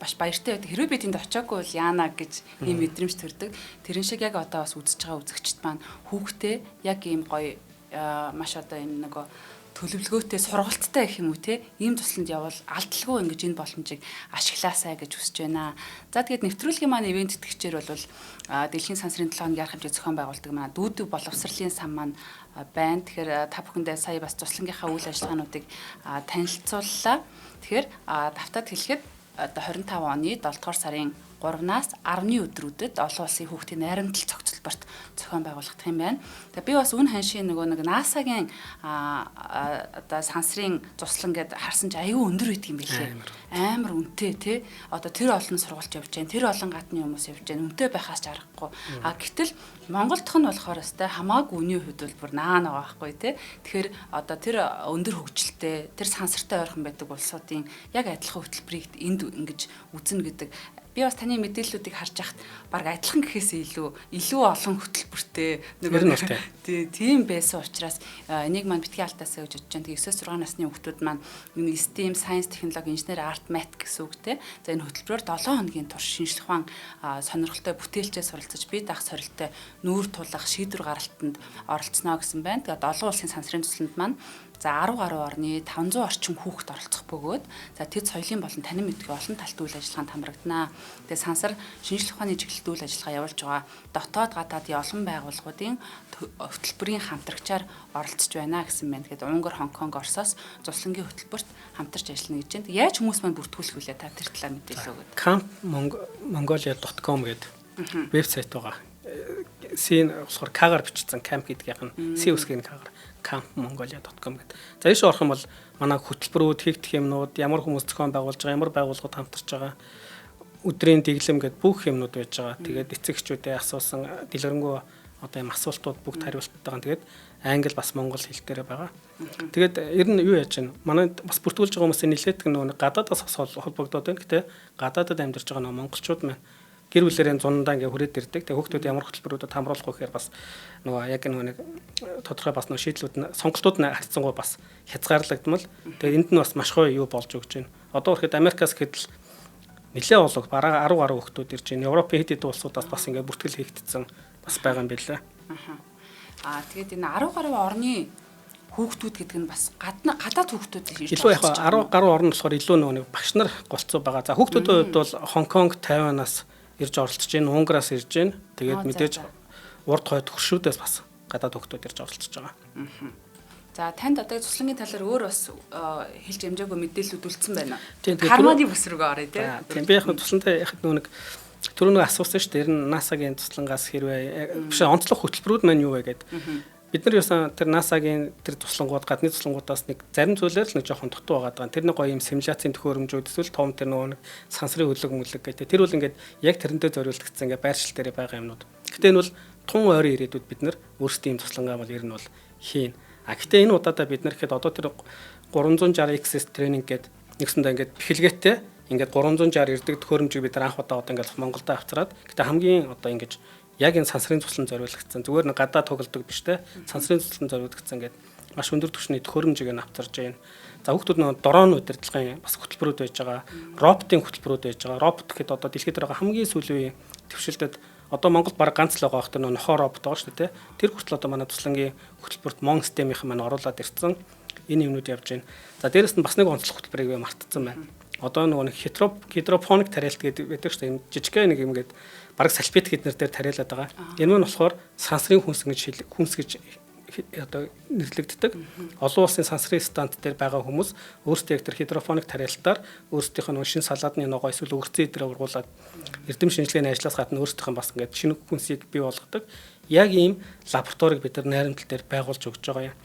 баш баяртай байдаг. Хэрвээ би тэнд очиагүй бол яана гэж ийм мэдрэмж төрдөг. Тэрэн шиг яг одоо бас үзэж байгаа үзэгчд маань хүүхдээ яг ийм гоё маш одоо энэ нөгөө төлөвлөгөөтэй сургалттай гэх юм уу те ийм тусланд явбал алдалгүй ингэж энэ боломжийг ашиглаасай гэж хүсэж байна. За тэгээд нэвтрүүлгийн маань ивент тэтгэгчээр бол дэлхийн сансрын 7 хоногийн арга хэмжээ зохион байгуулдаг манай дүүдэг боловсролын сан маань байна. Тэгэхээр та бүхэндээ сая бас туслангийнхаа үйл ажиллагаануудыг танилцууллаа. Тэгэхээр давтаад хэлэхэд одоо 25 оны 7 дугаар сарын 3-аас 10-ны өдрүүдэд олон улсын хүүхдийн найрамдал цогцлборт зохион байгуулагдах юм байна. Тэгээ би бас үн ханшийн нэг NASA-гийн одоо сансрын туслан гэд харсан чи аюу өндөр байдаг юм билээ. Амар үнэтэй тий. Одоо тэр олон сургалт явж байна. Тэр олон гадны хүмүүс явж байна. Үнэтэй байхаас ч аргагүй. Гэтэл Монголдох нь болохоор өстэй хамаагүй үний хувьд бол бүр наана байгаа байхгүй тий. Тэгэхээр одоо тэр өндөр хөгжилтэй, тэр сансартай ойрхон байдаг улсуудын яг адилхан хөтөлбөрийг энд ингэж үзнэ гэдэг би бас таны мэдээллүүдийг харж байхад баг адилхан гэхээсээ илүү олон хөтөлбөртэй тийм байсан учраас энийг маань битгий алдаасаа гэж бодож байна. Тэгээ 9-6 насны хүүхдүүд маань энэ STEM, Science, Technology, Engineering, Art, Math гэсэн үг те. За энэ хөтөлбөрөөр 7 хоногийн турш шинжлэх ухаан сонирхолтой бүтээлчээ суралцаж бие даах сорилттой нүүр тулах шийдвэр гаргалтанд оролцсноо гэсэн байна. Тэгээд олон улсын сансрын тусланд маань за 10 гаруй орны 500 орчим хүүхэд оролцох бөгөөд за тэд соёлын болон танин мэдгүй олон талт үйл ажиллагаанд хамрагданаа. Тэгээ сансар шинжлэх ухааны чиглэлд үйл ажиллагаа явуулж байгаа дотоод гадаадын олон байгууллагуудын хөтөлбөрийн хамтрагчаар оролцож байна гэсэн байна. Тэгэхээр Унгар, Хонконг, Оросоос цуслангийн хөтөлбөрт хамтарч ажиллана гэж байна. Яаж хүмүүс маань бүртгүүлэх вүлээ та тэр талаар мэдээлэл өгөөд. campmongolia.com гэдэг вебсайт байгаа. Син болохоор кагаар бичсэн camp гэдгийнх нь C үсгийн кагаар campmongolia.com гэдэг. За ийш орох юм бол манай хөтөлбөрүүд хийгдэх юмнууд ямар хүмүүс зохион байгуулж байгаа, ямар байгууллагууд хамтарч байгаа, өдрийн дэглэм гэдэг бүх юмнууд байж байгаа. Тэгээд эцэгчүүдээ асуусан дэлгэрэнгүй одоо юм асуултууд бүгд хариулттай байгаа. Тэгээд англи бас монгол хэл дээрээ байгаа. Тэгээд ер нь юу яаж байна? Манай бас бүртгүүлж байгаа хүмүүсийн нэлээдг нөгөө гадаадаас холбогдоод байна. Гэтэ гадаадад амьдарч байгаа нөгөө монголчууд маань гэр бүлэрийн зундаа ингээ хүрээд ирдэг. Тэгээ хүүхдүүд ямар хөтөлбөрүүдэд хамруулах вэ гэхээр бас нөгөө яг нэг тодорхой бас нөгөө шийдлүүд нь сонголтууд нь харьцангуй бас хязгаарлагдмал. Тэгээ энд нь бас маш гоё юу болж өгч байна. Одоо ихэд Америкаас гэтэл нэлээ олог бараг 10 гаруй хүүхдүүд ирж байна. Европын хэд хэдэн улсуудаас бас ингээ бүртгэл хийгдсэн бас байгаа юм билээ. Тэгээд энэ 10 гаруй орны хүүхдүүд гэдэг нь бас гадаад хүүхдүүд ирж байгаа. Илүү яг 10 гаруй орн болохоор илүү нөгөө багш нар голцоо байгаа. За хүүхдүүдийн хувьд бол Хонконг, Тайванаас ирж оролцож байна, Унгараас ирж байна. Тэгээд мэдээж урд хойд хөршүүдээс бас гадаад хүүхдүүд ирж оролцож байгаа. За танд одоо цуслангийн талаар өөр бас хэлж амжаагүй мэдээлэлүүд үлдсэн байна. Карманы бүс рүүгээ оръё тийм. Би яг туслантай яг нэг түрүүн асуусан шүү дээ. Тэр нь NASA-гийн туслангаас хэрвээ биш онцлог хөтөлбөрүүд маань юу вэ гэдэг. Бид нар юусан тэр NASA-гийн тэр туслангууд гадны туслангуудаас нэг зарим зүйлээр л нэг жоохон дутуу байгаа. Тэр нэг гоё юм симуляцийн төхөөрөмжүүд эсвэл том тэр нэг сансрын хөлөг мүлэг гэдэг. Тэр бол ингээд яг тэрнтэй зориулагдсан ингээд байршил дээр байгаа юмнууд. Гэтэ энэ бол тун ойрын ирээдүйд бид нар өөрсдийн туслангаа бол ер нь бол хийн. Гэхдээ энэ удаадаа бид нар ихэд одоо тэр 360XS тренинг гэдэг нэгсэндээ ингээд бэхэлгээтэй ингээд 360 ирдэг төхөөрөмжийг бид нар анх удаа одоо ингээд Монголд авчраад гэтээ хамгийн одоо ингээд яг энэ сансрын туслан зориулагдсан зүгээр нэг гадаа тоглодог биш те сансрын туслан зориулагдсан ингээд маш өндөр түвшний төхөөрөмжийг нь авчирж байна. За хүүхдүүд нөгөө дрон удирдлагын бас хөтөлбөрүүд байж байгаа. Роботын хөтөлбөрүүд байж байгаа. Робот гэхэд одоо дэлхийд байгаа хамгийн сүүлийн төвшөлтөд одоо Монголд баг ганц л байгаа хэрэг нохоо робот байгаа шүү дээ. Тэр хүртэл одоо манай туслангийн хөтөлбөрт Монстемийнхэн маань оруулаад ирсэн. Энэ юмнууд явж байна. За дээрэс нь бас нэг онцлог хөтөлбөрийг мартцсан байна. Одоо нөгөө нэг гидропоник тариалт гэдэг байдаг шүү дээ. Жижигхэн нэг юм гээд баг салфет хэднэр дээр тариалаад байгаа. Энэ нь болохоор сансрын хүнс гэж одоо нэрлэгддэг. Олон улсын сансрын стант дээр байгаа хүмүүс өөрсдөө яг тэр гидропоник тариалтаар өөрсдийнх нь шин салаадны ногоо эсвэл өгөрцөө дээр ургуулад эрдэм шинжилгээний ажлаас гадна өөрсдийнх нь бас ингээд шинэ хүнсийг бий болгодог. Яг ийм лабораторийг бид нар найрамдал дээр байгуулж өгч байгаа юм.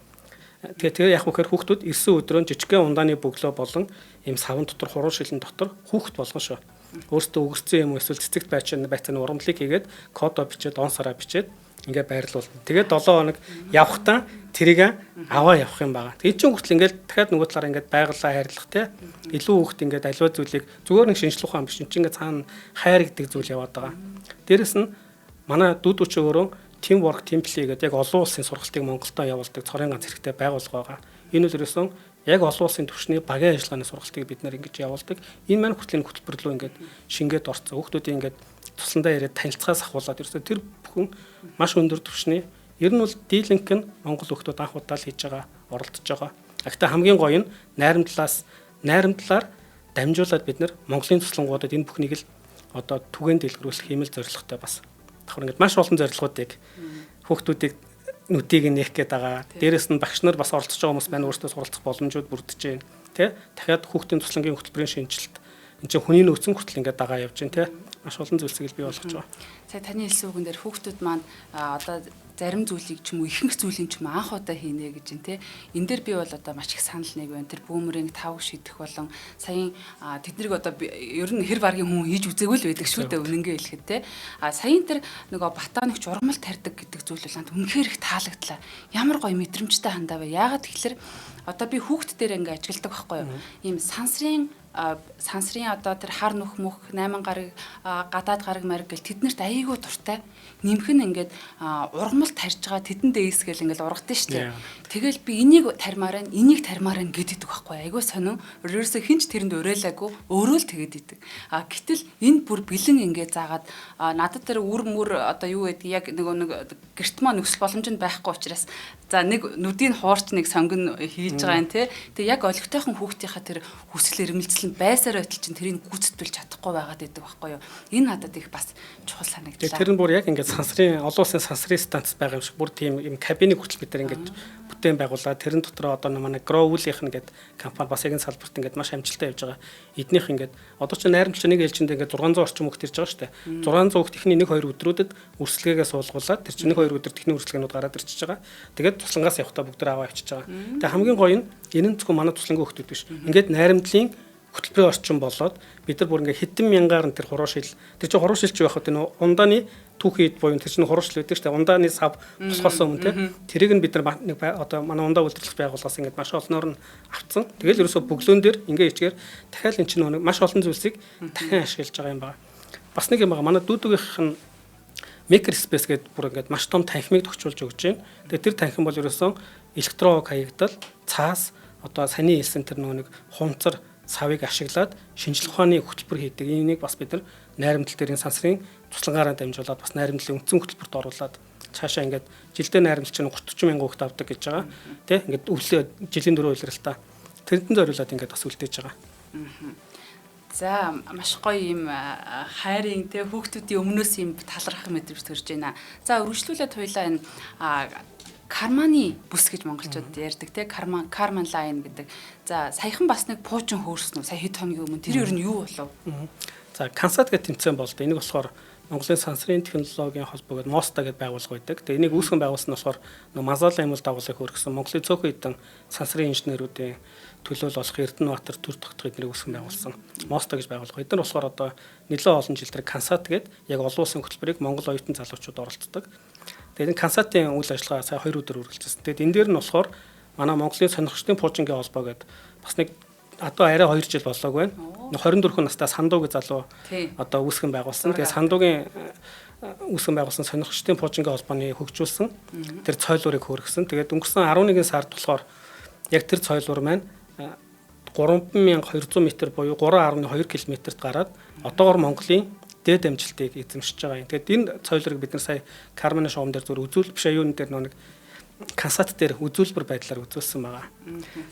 Тэгээ яг вөхөр хүүхдүүд ирсэн өдрөө жижигхэн ундааны бөглөө болон ийм савн дотор хуруу шилэн дотор хүүхд болгон шүү. Өөрсдөө өгөрцөө юм эсвэл цэцэгт байцааны урамлыг хийгээд кодо бичээд он сараа бичээд ингээ байрлуулна. Тэгээд 7 хоног явхтаа тэрийг аваа явах юм байгаа. Тэгээд чинь хүртэл ингээл дахиад нөгөө талаараа ингээд байгалаа хайрлах те. Илүү хүүхд ингээд аливаа зүйлийг зүгээр нэг шинжлэх ухаан биш. Энд чинь ингээ цаана хайр гэдэг зүйл яваад байгаа. Дээрэс нь манай дүүд үчи өөрөө team work template гэдэг яг олон улсын сургалтыг Монголдо явуулдаг цорын ганц хэрэгтэй байгууллага байгаа. Энэ үл ерөөсөн яг олон улсын түвшний багийн ажиллагааны сургалтыг бид нар ингэж явуулдаг. Энэ маань хүртлийн хөтөлбөрлөө ингээд шингээд орцсон. Хүүхдүүдийн ингээд тусландаа ирээд танилцахаас ахуулаад ерөөсөө тэр бүхэн маш өндөр түвшний ер нь бол дийлэнх нь Монгол хүүхдүүд анх удаа л хийж байгаа оролдож байгаа. Гэхдээ хамгийн гоё нь найрамдлаар дамжуулаад бид нар Монголын туслангуудад энэ бүхнийг л одоо түгээн дэлгэрүүлэх хэмэл зорилготой бас давхар ингээд маш олон зорилгоодыг хүүхдүүдийг нүдийг нээх гээд байгаа. Дээрэс нь багш нар бас оролцож байгаа хүмүүс маань өөрсдөө суралцах боломжууд бүрдэж байна. Тэ? Дахиад хүүхдийн туслангийн хөтөлбөрийн шинжилэлт энэ чинь хүний нөөцийн хүртэл ингээд дагаа явж байна, тэ? Маш олон зүйлсийг бий болгож байгаа. Сая таны хэлсэн үгэн дээр хүүхдүүд маань одоо зарим зүйлийг ч юм уу ихэнх зүйлийг ч юм анх удаа хийнэ гэж байна те. Энэ дээр би бол одоо маш их санал нэг байна. Тэр бүүмеринг тав шидэх болон саяын тэднийг одоо ер нь хэр баргийн хүн хийж үзээгүй л байдаг шүү дээ үнэнгээ хэлэхэд те. Саяын тэр нөгөө батоныг журмал тарьдаг гэдэг зүйл бол үнэхээр их таалагдлаа. Ямар гоё мэдрэмжтэй хандаа вэ? Яагаад тэгэхээр одоо би хүүхд дээр ингээ ажигладаг байхгүй юу? Ийм сансрын одоо тэр хар нүх мөх 8 гараг гадаад гараг марг гэл тэднэрт аяйгуу дуртай нэмхэн ингээд ургамал тарьж байгаа тэдэн дээсгээл ингээд ургадсан шүү дээ. Тэгэл би энийг тарьмаар байна гэдэг байхгүй айгуу сонин өөрөөсөө хинч тэрэнд уриалаагүй өөрөө л тэгээд идэг. Гэтэл энэ бүр бэлэн ингээд заагаад надад тэр үр мөр одоо юу гэдэг яг нэг гэрт маа нөхцөл боломж нь байхгүй учраас за нэг нүдийн хуурч нэг сонгон хийж байгаа юм те. Тэгээ яг олигтойхон хүүхдийнхаа тэр хүсэл эрмэлзэл байсаар байтал чинь тэрийг гүйцэтгүүлж чадахгүй байгаад байдаг байхгүй юу. Энэ надад их бас чухал санагдлаа. Тэр нь бүр яг ингээд сансрын олон улсын сансрын станц байгаа юм шиг бүр тийм юм кабиныг хүртэл бид нар ингээд бүтээн байгуулаад тэрэн дотроо одоо манай Growwell-ийнх нь ингээд компани бас яг энэ салбарт ингээд маш амжилттай явж байгаа. Эднийх ингээд одоо ч найрамдч нэг ээлжинд ингээд 600 орчим хүүхд ирж байгаа шүү дээ. 600 хүүхд ихний 1-2 өдрүүдэд үрсэлгээгээ суулгуулад тэр чинь 1-2 өдөр техникийн үрсэлгээнүүд гараад ирчихэж байгаа. Тэгээд туслангаас явахдаа бүгд аваа авчиж байгаа. Тэгээ хамгийн гоё нь энэ нь зөвхөн манай туслангийн хүүхдүүд биш. Ингээд найрамдлын хөтөлбөрийн орчин болоод бид нар бүр ингээ хэдэн мянгаар нь тэр хуруушил тэр чинь хуруушилч байх гэдэг нь ундааны түүхийд буюу тэр чинь хуруушил байдаг шүү дээ. Ундааны сав болохоос өмнө те тэрийг нь бид нар нэг одоо манай ундаа үйлдвэрлэх байгууллагаас ингээ маш олноор нь авцсан. Тэгэл ерөөсө бөглөөн дээр ингээ ичгээр дахиад эн чинь маш олон зүйлсийг дахин ашиглаж байгаа юм байна. бас нэг юм байгаа. Манай дүүдгийнх нь Maker Space гэдэг бүр ингээд маш том танхимыг тохижуулж өгч байна. Тэгээ тэр танхим бол ерөөсөн электрог хаягдал, цаас, одоо саний хэлсэн тэр нэг хунцар савыг ашиглаад шинжлэх ухааны хөтөлбөр хийдэг. Энийг бас бид нар найрамдал дээр сансрын туслангаараа дамжуулаад бас найрамдлын үндсэн хөтөлбөрт оруулаад цаашаа ингээд жилдээ найрамдал чинь 30 мянган хүүхэд авдаг гэж байгаа. Тэ ингээд жилийн 4 үйлрэлтаа тэрнтэн зориулаад ингээд бас үлдээж байгаа. За маш гоё юм хайрын те хүүхдүүдийн өмнөөс юм талархах мэдрэмж төрж байна. За үргэлжлүүлээд хоёлаа энэ карманы бүс гэж монголчууд ярьдаг те карман лайн гэдэг. За саяхан бас нэг пуучин хөөрсөн үү? Сая хэд хоногийн өмнө тэр ер нь юу болов? За Кансат гэдэг тэмцээн болд. Энийг болохоор Монголын сансрын технологийн холбоо гэдэг МОСТА гэдэг байгууллага байдаг. Тэгээ энийг үүсгэн байгуулсан нь болохоор Мазала аймал дагуулыг хөргсөн Монголын цөөхөн хэдэн сансрын инженерүүдийн төлөөлөл болох Эрдэнэбаатар төр тогтох эднийг үүсгэн байгуулсан МОСТА гэж байгууллага. Эдгээр болохоор одоо нэлээд олон жил тэр Кансат гэдэг яг олон улсын хөтөлбөрийг Монгол оюутан залуучууд оролцдог. Тэгээд энэ Кансатын үйл ажиллагаа сая 2 өдөр үргэлжилсэн. Тэгээд энэ дээр нь болохоор манай Монголын сонирхчдын пуужингийн холбоо гэдэг бас нэг одоо арай 2 жил болоог байна. 24 настай Сандуу гэж залуу одоо үүсгэн байгуулсан. Тэгээд Сандуугийн үүсгэн байгуулсан сонирхчдын пуужингийн холбооны хөгжүүлсэн тэр цойлуурыг хөргсөн. Тэгээд өнгөрсөн 11 сард болохоор яг тэр цойлуур маань 3200 м буюу 3.2 км-т гараад одоогор Монголын дээд амжилтыг эзэмшиж байгаа юм. Тэгээд энэ цойлуурыг бид нар сая Карманы шугам дээр зөв үзүүл биш аюун дээр нэг Кансат дээр үзүүлбэр байдлаар үзүүлсэн байгаа.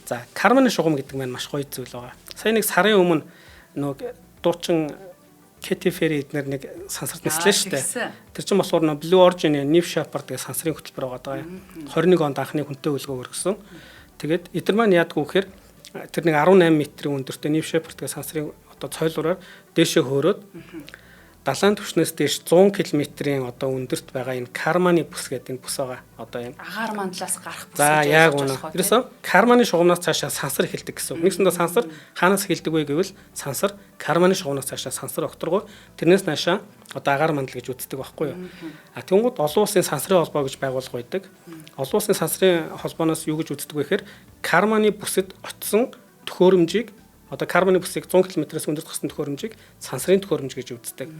За Карманы шугам гэдэг маань маш гоё зүйл байгаа. Сая нэг сарын өмнө нэг дуучин Кэти Фери эднэр нэг сансарт нислээ шүү дээ. Тэр чинь болохоор Blue Origin New Shepard гэх сансрын хөтөлбөр байгаа даа. 21 онд анхны хүнтэй хөлгөө өргөсөн. Тэгээд эдгээр маань яадгүй гэхээр тэр нэг 18 м-ийн өндөртэй New Shepard гэх сансрын одоо цойлуураар дээшээ хөөрөөд далайн түвшнээс дээш 100 км-ийн одоо өндөрт байгаа энэ Карманы бүс гэдэг энэ бүс байгаа. Одоо энэ агаар мандлаас гарах бүс. За яг үнэ. Ерөөсөө Карманы шугамнаас цаашаа сансар эхэлдэг гэсэн. Нэгсэндээ сансар хаанаас эхэлдэг вэ гэвэл сансар Карманы шугамнаас цаашаа сансар огторгоо тэрнээс наашаа одоо агаар мандал гэж үздэг байхгүй юу. А тэгвэл олон улсын сансрын холбоо гэж байгуулга байдаг. Олон улсын сансрын холбооноос юу гэж үздэг вэ гэхээр Карманы бүсэд очисон төхөөрөмжийг одоо Карманы бүсийг 100 км-с өндөрт гарсан төхөөрөмжийг сансрын төхөөрөмж гэж үздэг.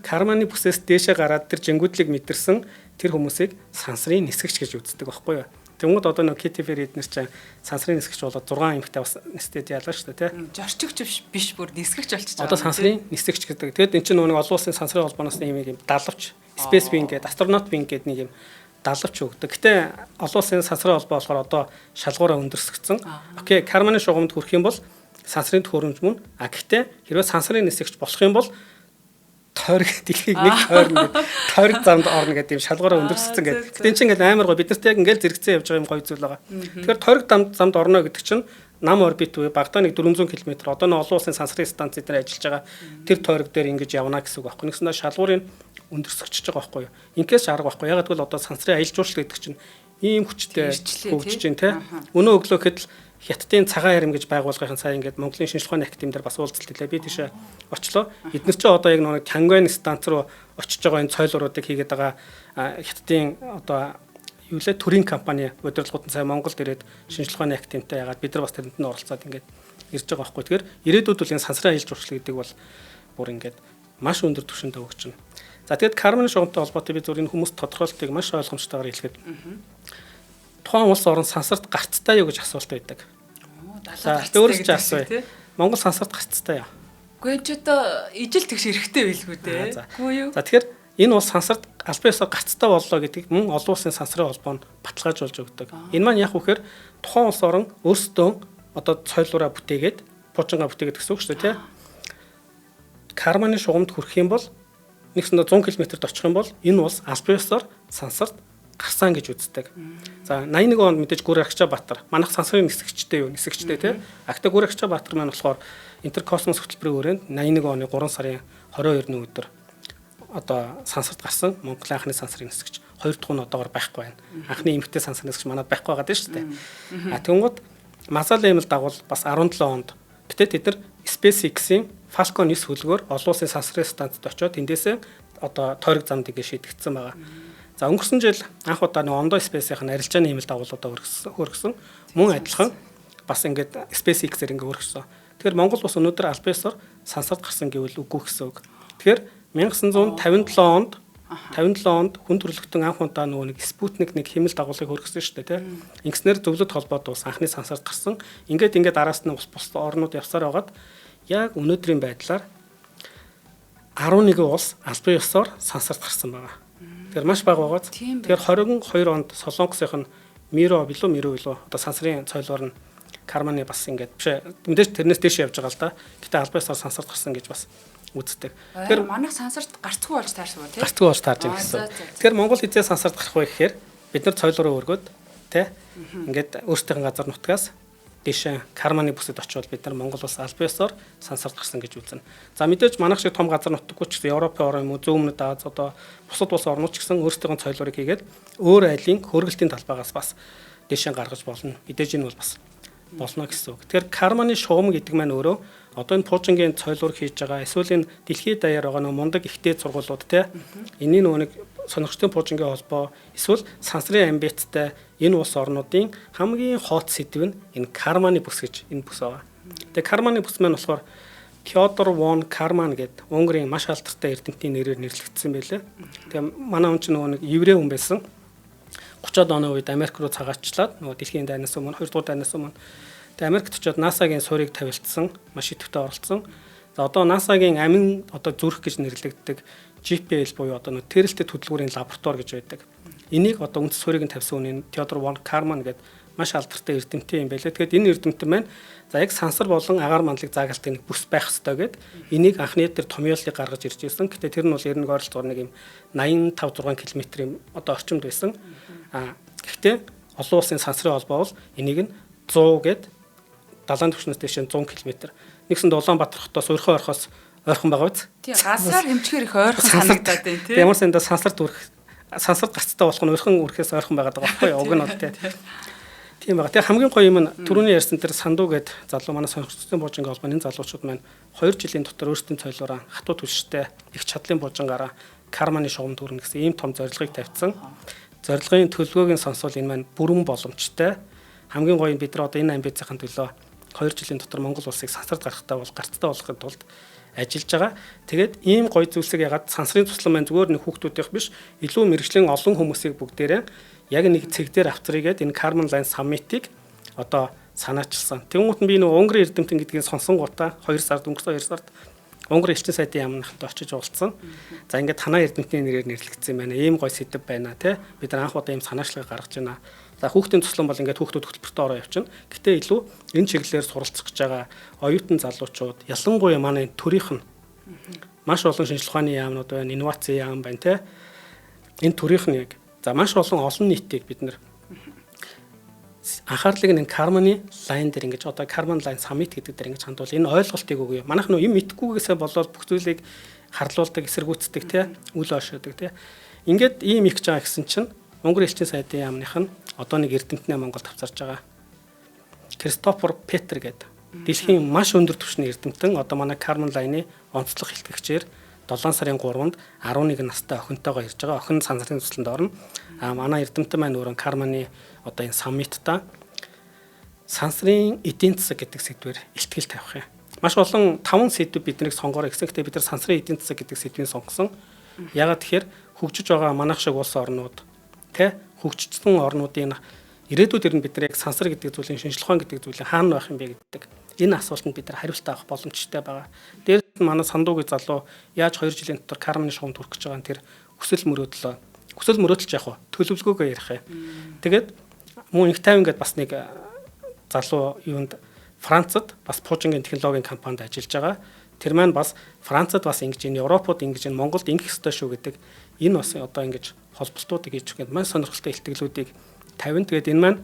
Карманы бүсээс дээшээ гараад тэр жингүүдлийг мэдэрсэн тэр хүмүүсийг сансрын нисгэгч гэж үздэг байхгүй юу. Тэнгүүд одоо нэг KTV эднэр чинь сансрын нисгэгч болоод 6 эмэгтэй бас нэстэд ялгаа шүү дээ тий. Жорчигч биш бүр нисгэгч болчихж байгаа. Одоо сансрын нисгэгч гэдэг. Тэгэд эн чинь нэг олон улсын сансрын холбооноос нэг юм далавч Space Wing гэдэг астронавт wing гэдэг нэг юм далавч өгдөг. Гэтэ олон улсын сансрын холбоо болохоор одоо шалгуураа өндөрсгдсөн. Окей, Карманы шугамд хүрэх юм бол сансрын төхөөрөмж мөн. А гэхдээ хэрвээ сансрын нисгэгч болох юм бол тойрог дэлхийг нэг тойрог замд орно гэдэг юм шалгуураа өндөрсгдсөн гэдэг. Гэтэ энэ чинь ингээл амар гоё бид нарт яг ингээл зэрэгцэн явж байгаа юм гоё зүйл байгаа. Тэгэхээр тойрог замд орно гэдэг чинь нам орбит үе багтаа нэг 400 км одоо нэг олон улсын сансрын станц дээр ажиллаж байгаа тэр тойрог дээр ингэж явна гэсэн үг байхгүй. Нэгсэндээ шалгуурын өндөрсгөж байгаа байхгүй юу. Инкээс арга байхгүй. Яг гэвэл одоо сансрын аялал жуулчлал гэдэг чинь ийм хүчтэй хөгжиж байна те. Өнөө өглөө хэд Хятадын цагаан харим гэж байгууллагын сая ингээд Монголын шинжлэх ухааны академи дээр бас уулзалт хийлээ. Би тийшээ очлоо. Эдгээр чинь одоо яг нэг Чангвайн станц руу очиж байгаа энэ цойлууруудыг хийгээд байгаа Хятадын одоо юу лээ төрийн компани удирдлагууд нь сая Монголд ирээд шинжлэх ухааны академитай ягаад бид нар бас тэрэнд нь оролцоод ингээд ирж байгаа байхгүй. Тэгэхээр ирээдүйд бол энэ сансрын аялал жуулчлал гэдэг бол бүр ингээд маш өндөр түвшинд хөгжинэ. За тэгэд Карманы шугамтай холбоотой би зөв энэ хүмүүс тодорхойлтыг маш ойлгомжтойгоор хэлэхэд тухайн улс орон сансарт гарцтай юу гэж асуулт байдаг. За өөрөөр хэлбэл Монгол сансарт гарцтай юу? Үгүй ч одоо ижил тэгш эрэхтэй байлгүй дээ. Үгүй юу? За тэгэхээр энэ улс сансарт албан ёсоор гарцтай боллоо гэдгийг мөн олон улсын сансрын холбоонд баталгаажуулж өгдөг. Энэ маань яг үхээр тухайн улс орон өөрсдөө одоо цойлуураа бүтээгээд пуужингаа бүтээгээд гэсэн үг шүү дээ, тий. Карманы шугамд хүрэх юм бол нэгсэндээ 100 км-т очих юм бол энэ улс албан ёсоор сансарт гарсан гэж үздэг. За 81 онд мэдээж Гүр Агчаабаатар манайх сансрын нисгэгчтэй тий. Агта Гүр Агчаабаатар маань болохоор Интеркосмос хөтөлбөрийн хүрээнд 81 оны 3 сарын 22-ны өдөр одоо сансарт гарсан Монголын анхны сансрын нисгэгч. Хоёр дахь нь одоогор байхгүй байна. Анхны эмэгтэй сансрын нисгэгч манайд байхгүй байгаа дээ шүү дээ. А тэнгууд Мазала аймал дагуул бас 17 онд битээ тэд нар SpaceX-ийн Falcon 9 хөлгөөр олон улсын сансрын станцд очиод эндээсээ одоо тойрог замд гээ шийдэгдсэн байгаа. За өнгөрсөн жил анх удаа нэг Ондоо Space-ийн арилжааны хэмэл дагуулуудаа хөргсөн. Мөн адилхан бас ингээд SpaceX-ээр ингээд хөргсөн. Тэгэхээр Монгол бас өнөөдөр албан ёсоор сансарт гарсан гэвэл үгүй гэсэн үг. Тэгэхээр 1957 онд 57 онд хүн төрөлхтөн анх удаа нөгөө нэг Спутник 1 хэмэл дагуулыг хөргөсөн шүү дээ тийм. Ингэснээр зөвлөд холбоод ус анхны сансарт гарсан. Ингээд араас нь бус орнууд явсаар байгаад яг өнөөдрийн байдлаар 11 улс албан ёсоор сансарт гарсан байгаа. Тэгэхээр маш бага байгаа. Тэгэхээр 22 онд Солонгосын Миро одоо сансрын цойлоор нь Карманы бас ингээд биш мэдээж тэрнээс дэш явж байгаа л да. Гэтэ албан ёсоор сансарт гарсан гэж бас үздэг. Тэгэхээр манайх сансарт гарцгүй болж таарсан ба тийм. Гарцгүй болж таарж байгаа гэсэн. Тэгэхээр Монгол хизээ сансарт гарах вэ гэхээр бид нар цойлоо руу өргөөд тий ингээд өөрсдийн газар нутгаас дэшээ Карманы бүсэд очивол бид нар Монгол улс албан ёсоор сансарт гарсан гэж үзнэ. За мэдээж манайх шиг том газар нутаггүй ч гэсэн Европын орн юм уу Зүүн өмнөд Аз одоо бусад улс орнууд ч гэсэн өөрсдийн цойлоорыг хийгээд өөр айлын хөргөлтийн талбайгаас бас дэшээ гаргаж болно. Мэдээж энэ бол бас болно гэсэн үг. Тэгэхээр Карманы шугам гэдэг маань өөрөө одоо энэ Пуужингийн цойлуур хийж байгаа эсвэл энэ дэлхийд даяар байгаа нэг мундаг ихтэй сургуулиуд те энэний нэг сонирхтын Пуужингийн холбоо эсвэл сансрын амбицтай энэ улс орнуудын хамгийн хот сэдв нь энэ Карманы бүс гэж энэ бүс байгаа. Тэгээ Карманы бүс маань болохоор Фёдор фон Карман гэдэг Унгарын маш алдартай эрдэмтний нэрээр нэрлэгдсэн байлээ. Тэгээ манай хүн чинь нөгөө нэг еврей хүн байсан. 30-аад оны үед Америк руу цагаачлаад нөгөө дэлхийн дайнаас өмнө 2 дугаар дайнаас өмнө тэгээ Америкт очиод НАСА-гийн суурийг тавилтсан, маш идэвхтэй оролцсон. За одоо НАСА-гийн амин одоо зүрх гэж нэрлэгддэг GPL буюу одоо нөгөө тэрэлтэт хөдөлгүүрийн лаборатори гэж байдаг. Энийг одоо үндэс суурийг нь тавьсан үнэ Фёдор фон Карман гэдэг маш алдартай эрдэмтэн юм байлээ. Тэгэхээр энэ эрдэмтэн маань за яг сансар болон агаар мандлыг заагаалтын нэг бүс байх ёстой гэд энийг анхны тэр томьёолыг гаргаж ирж ирсэн. Гэтэ тэр нь бол ерөнхий ойролцоогоор нэг юм 85-6 км одоо орчимд байсан. Гэхдээ олон улсын сансрын холбоо бол энийг нь 100 гэд далайн түвшнээс дэш 100 км. Нэгсэнд Улаанбаатар хотоос өөрхөн орхоос ойрхон байгаа биз? Тийм газраар хэмжгээр их ойрхон санагдаад байна тийм. Ямар санда сансарт гарцтай болох нь өөрхөн үрхээс ойрхон байгаа байхгүй юу? Уг нь бол тийм байгаа. Тэгээ хамгийн гоё юм нь түрүүний ярьсан тэр Сандуу гэд залуу манай сонирхолтой Пуужингийн холбоо энэ залуучууд маань 2 жилийн дотор өөрсдийн цойлоороо хатуу түлштэй их чадлын Пуужингаараа Карманы шугам дүүрнэ гэсэн ийм том зорилгыг тавьсан. Зорилгын төлөвлөгөөг нь сонсвол энэ маань бүрэн боломжтой. Хамгийн гоё нь бид нар одоо энэ амбицийн төлөө 2 жилийн дотор Монгол улсыг сансарт гаргахтаа бол гарцтай болохын тулд ажиллаж байгаа. Тэгээд ийм гоё зүйлсийг ягаад сансрын туслан маань зүгээр нэг хүүхдүүдийнх биш, илүү мэрэгжлийн олон хүмүүсийг бүгдээрээ яг нэг цэг дээр авчрыгээд энэ Карман Лайн саммитыг одоо санаачилсан. Тэнгуут нь би нөгөө Унгарын эрдэмтэн гэдгийг сонсон гутаа 2 сард өнгөрсөн 2 сард Унгарын элчин сайдын яамнахад очиж уулзсан. За ингээд танаа эрдэмтний нэрээр нэрлэгдсэн байна. Ийм гоё сэдв байна те. Бид нар анх удаа ийм санаачлагыг гаргаж байна. За хүүхдийн туслан бол ингээд хүүхдүүд хөтөлбөртөө ороо явчихна. Гэтэ илүү энэ чиглэлээр суралцах гэж байгаа оюутан залуучууд ялангуяа манай төрийнх нь маш олон шинжилгээ ухааны яамнууд байна, инновацийн яам байна те. Энэ төрийнх нь яг за маш олон нийтийг бид нар анхаарлыг энэ Карманы лайн дээр ингэж одоо Карман лайн саммит гэдэг дээр ингэж хандвал энэ ойлголтыг өгье. Манайх нөө юм итгэхгүйгээсээ болоод бүх зүйлийг харлуулдаг, эсэргүүцдэг те, үл ойшоодаг те. Ингээд ийм их гэж байгаа гэсэн чинь Унгарын элчин сайдын яамных нь одоо нэг эрдэмтнээ Монголд авчирж байгаа. Кристофер Петр гэдэг дэлхийн маш өндөр түвшний эрдэмтэн одоо манай Карман лайны онцлог хэлтгэгчээр 7 сарын 3-нд 11 настай охинтойгоо ирж байгаа. Охин сансрын тусланд орно. Манай эрдэмтэн маань өөрөө Карманы одоо энэ саммитта сансрын эдийн засаг гэдэг сэдвээр илтгэл тавих юм. Маш олон 5 сэдв биднийг сонгороо гэсэн. Гэхдээ бид нар сансрын эдийн засаг гэдэг сэдвийг сонгосон. Ягаад тэгэхээр хөгжиж байгаа манайх шиг улс орнууд тэ хөгжсөн орнуудын ирээдүйд ирнэ бид нар яг сансар гэдэг зүйлийн шинжилгээ ухаан гэдэг зүйлийн хаана байх юм бэ гэдэг энэ асуултанд бид нар хариулт авах боломжтой байгаа. Дээрээс нь манай Сандуугийн залуу яаж 2 жилийн дотор Карманы шугамд хүрэх гэж байгаа нь тэр хүсэл мөрөөдөлж яг төлөвлөгөөгөө ярих юм. Тэгээд мөн их тайван гэдээ бас нэг залуу юунд Францад бас Пуужингийн технологийн компанид ажиллаж байгаа. Тэр маань бас Францад бас ингэж энэ Европод ингэж энэ Монголд ингэх ёстой шүү гэдэг энэ бас одоо ингэж холболтуудыг хийж өгöd маань сонирхолтой илтгэлүүдийг тавина. Тэгээд энэ маань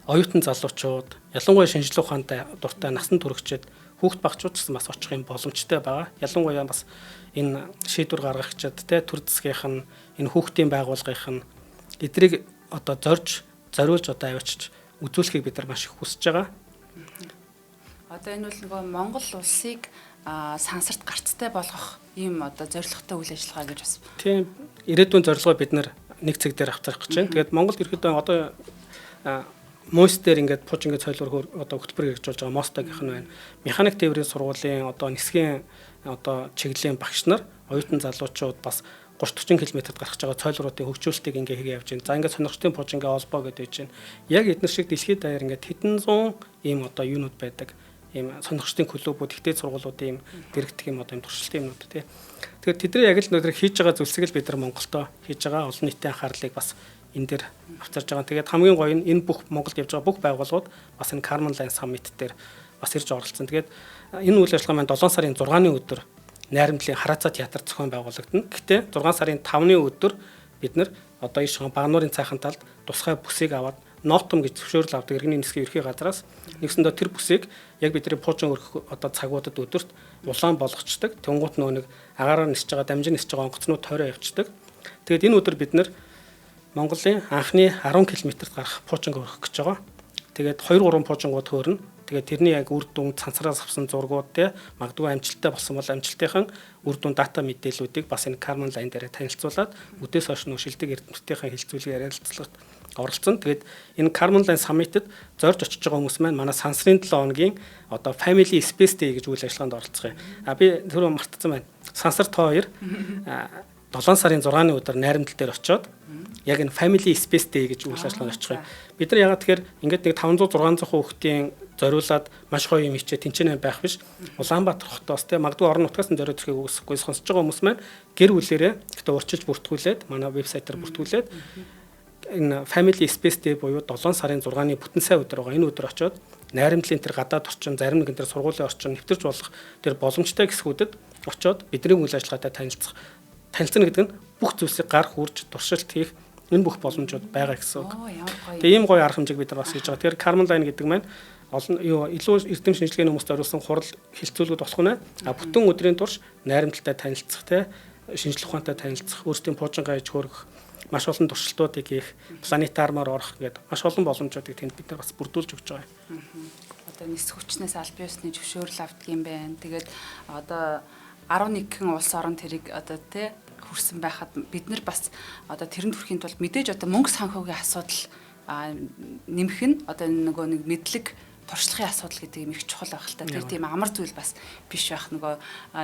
оюутан залуучууд ялангуяа шинжилгээ ухаантай дуртай насан туршид хүүхд багчууд гэсэн бас очих юм боломжтой байгаа. Ялангуяа бас энэ шийдвэр гаргагчид те төр засгийнх нь энэ хүүхдийн байгууллагын нь эдрийг одоо зориулж одоо авчиж үзүүлэхийг бид нар маш их хүсэж байгаа. Одоо энэ бол нөгөө Монгол улсыг сансарт гарцтай болгох ийм одоо зорилготой үйл ажиллагаа гэж бас. Тийм ирээдүйн зорилгоо бид нар нэг цэг дээр авчрах гэж байна. Тэгээд Монголд ерөөдөө одоо мост дээр ингээд Пуужингийн цойлуур одоо хөтөлбөр хэрэгжүүлж байгаа мостогийнх нь байна. Механик тээврийн сургуулийн одоо нисхийн одоо чиглэлийн багш нар оюутан залуучууд бас 30-40 км-д гарах гэж байгаа цойлруудын хөгжүүлэлтийг ингээ хийгээ явж байна. За ингээ сонирхтын пожингийн холбоо гэдэг байж байна. Яг эдгээр шиг дэлхийд даяар ингээ хэдэн зуун ийм одоо юунууд байдаг. Ийм сонирхтын клубүүд, ихтэй сургуулиудын ийм дэрэгдэх ийм одоо ийм туршилтын юмнууд тий. Тэгэхээр тэдний яг л нөдөр хийж байгаа зүйлсийг л бид нар Монголдо хийж байгаа олон нийтийн анхаарлыг бас энэ дээр авчирж байгаа. Тэгээд хамгийн гоё нь энэ бүх Монголд явж байгаа бүх байгууллагууд бас энэ Carmen Line Summit дээр бас ирж оролцсон. Тэгээд энэ үйл ажиллагаа маань 7 сарын 6-ны өдөр Найрамдлын Хараацаа театр зохион байгуулагдана. Гэхдээ 6 сарын 5-ны өдөр бид нар одоо иш Багнуурын цайхан талд тусгай бүсийг аваад Нотом гэж зөвшөөрөл авдаг иргэний нисхийн ерхий газраас нэгсэндээ тэр бүсийг яг бидний пуужин өргөх одоо цагуудад өдөрт улаан болгочдөг. Тэнгуут нөө нэг агаараар нисэж байгаа, дамжин нисэж байгаа онгоцнууд тойроо явцдаг. Тэгээд энэ өдөр бид нар Монголын анхны 10 км-т гарах пуужин өргөх гэж байгаа. Тэгээд 2-3 пуужингууд хөөрнө. Тэгээд тэрний яг үр дүн цансараас авсан зургууд те магадгүй амжилттай болсон бол амжилтынхан үр дүн дата мэдээллүүдийг бас энэ Carmen Line дээр танилцуулаад үдээс хойш нөө шилдэг эрдэмтдийнхээ хэлцүүлгээр ярилцлагад оролцсон. Тэгээд энэ Carmen Line Summit-д зорж очиж байгаа хүмүүс маань манай сансрын 7 хоногийн одоо Family Space Day гэж үйл ажиллагаанд оролцох юм. Би түрүү мартсан байна. Сансар та хоёр 7 сарын 6-ны өдөр Найрамдал дээр очиод яг энэ Family Space Day гэж үйл ажиллагаанд очих юм. Бид нар ягаад тэгэхээр ингээд нэг 500-600 хүүхдийн зориулаад маш гоё юм хичээ тэнцэнэ байх биш. Улаанбаатар хотоос те магадгүй орон нутгаас нь зориод ирэхийг үгүйсэхгүй сонсож байгаа хүмүүс маань гэр бүлээрээ гэтээ урчилж бүртгүүлээд манай вебсайтаар бүртгүүлээд энэ Family Space Day буюу 7 сарын 6-ны бүтэн сая өдөр байгаа. Энэ өдөр очиод Найрамдлын тэр гадаад орчин, зарим нэгэн тэр сургуулийн орчин нэвтэрч болох тэр боломжтой хэсгүүдэд очиод бидний үйл ажиллагаатай танилцна гэдэг нь бүх зүйлсийг гар хурж туршилт хийх энэ бүх боломжууд байгаа гэсэн үг. Тэгээ ийм гоё арга хэмжээг бид нар бас хийж байгаа. Тэгэхээр Carmen Line гэдэг маань олон илүү эрдэм шинжилгээний хүмүүст зориулсан хурал хилцүүлгүүд болох нь бүтэн өдрийн турш найрамдалтай танилцах те шинжлэх ухаантай танилцах, өөрсдийн пуужингаа иж хөргөх, маш олон туршилтуудыг хийх, планетармаар орох гэдэг маш олон боломжуудыг тэнд бид нар бас бүрдүүлж өгч байгаа юм. Одоо нис хүчнээс аль биесны зөвшөөрөл авдаг юм байна. Тэгээд одоо 11 улс орон тэрийг одоо те хүрсэн байхад бид нар бас одоо тэрэнд хүрэхийн тулд мэдээж одоо мөнгө санхүүгийн асуудал нэмэх нь одоо нөгөө нэг мэдлэг туршлагын асуудал гэдэг юм их чухал байх л та. Тэр тийм амар зүйл бас биш байх. Нөгөө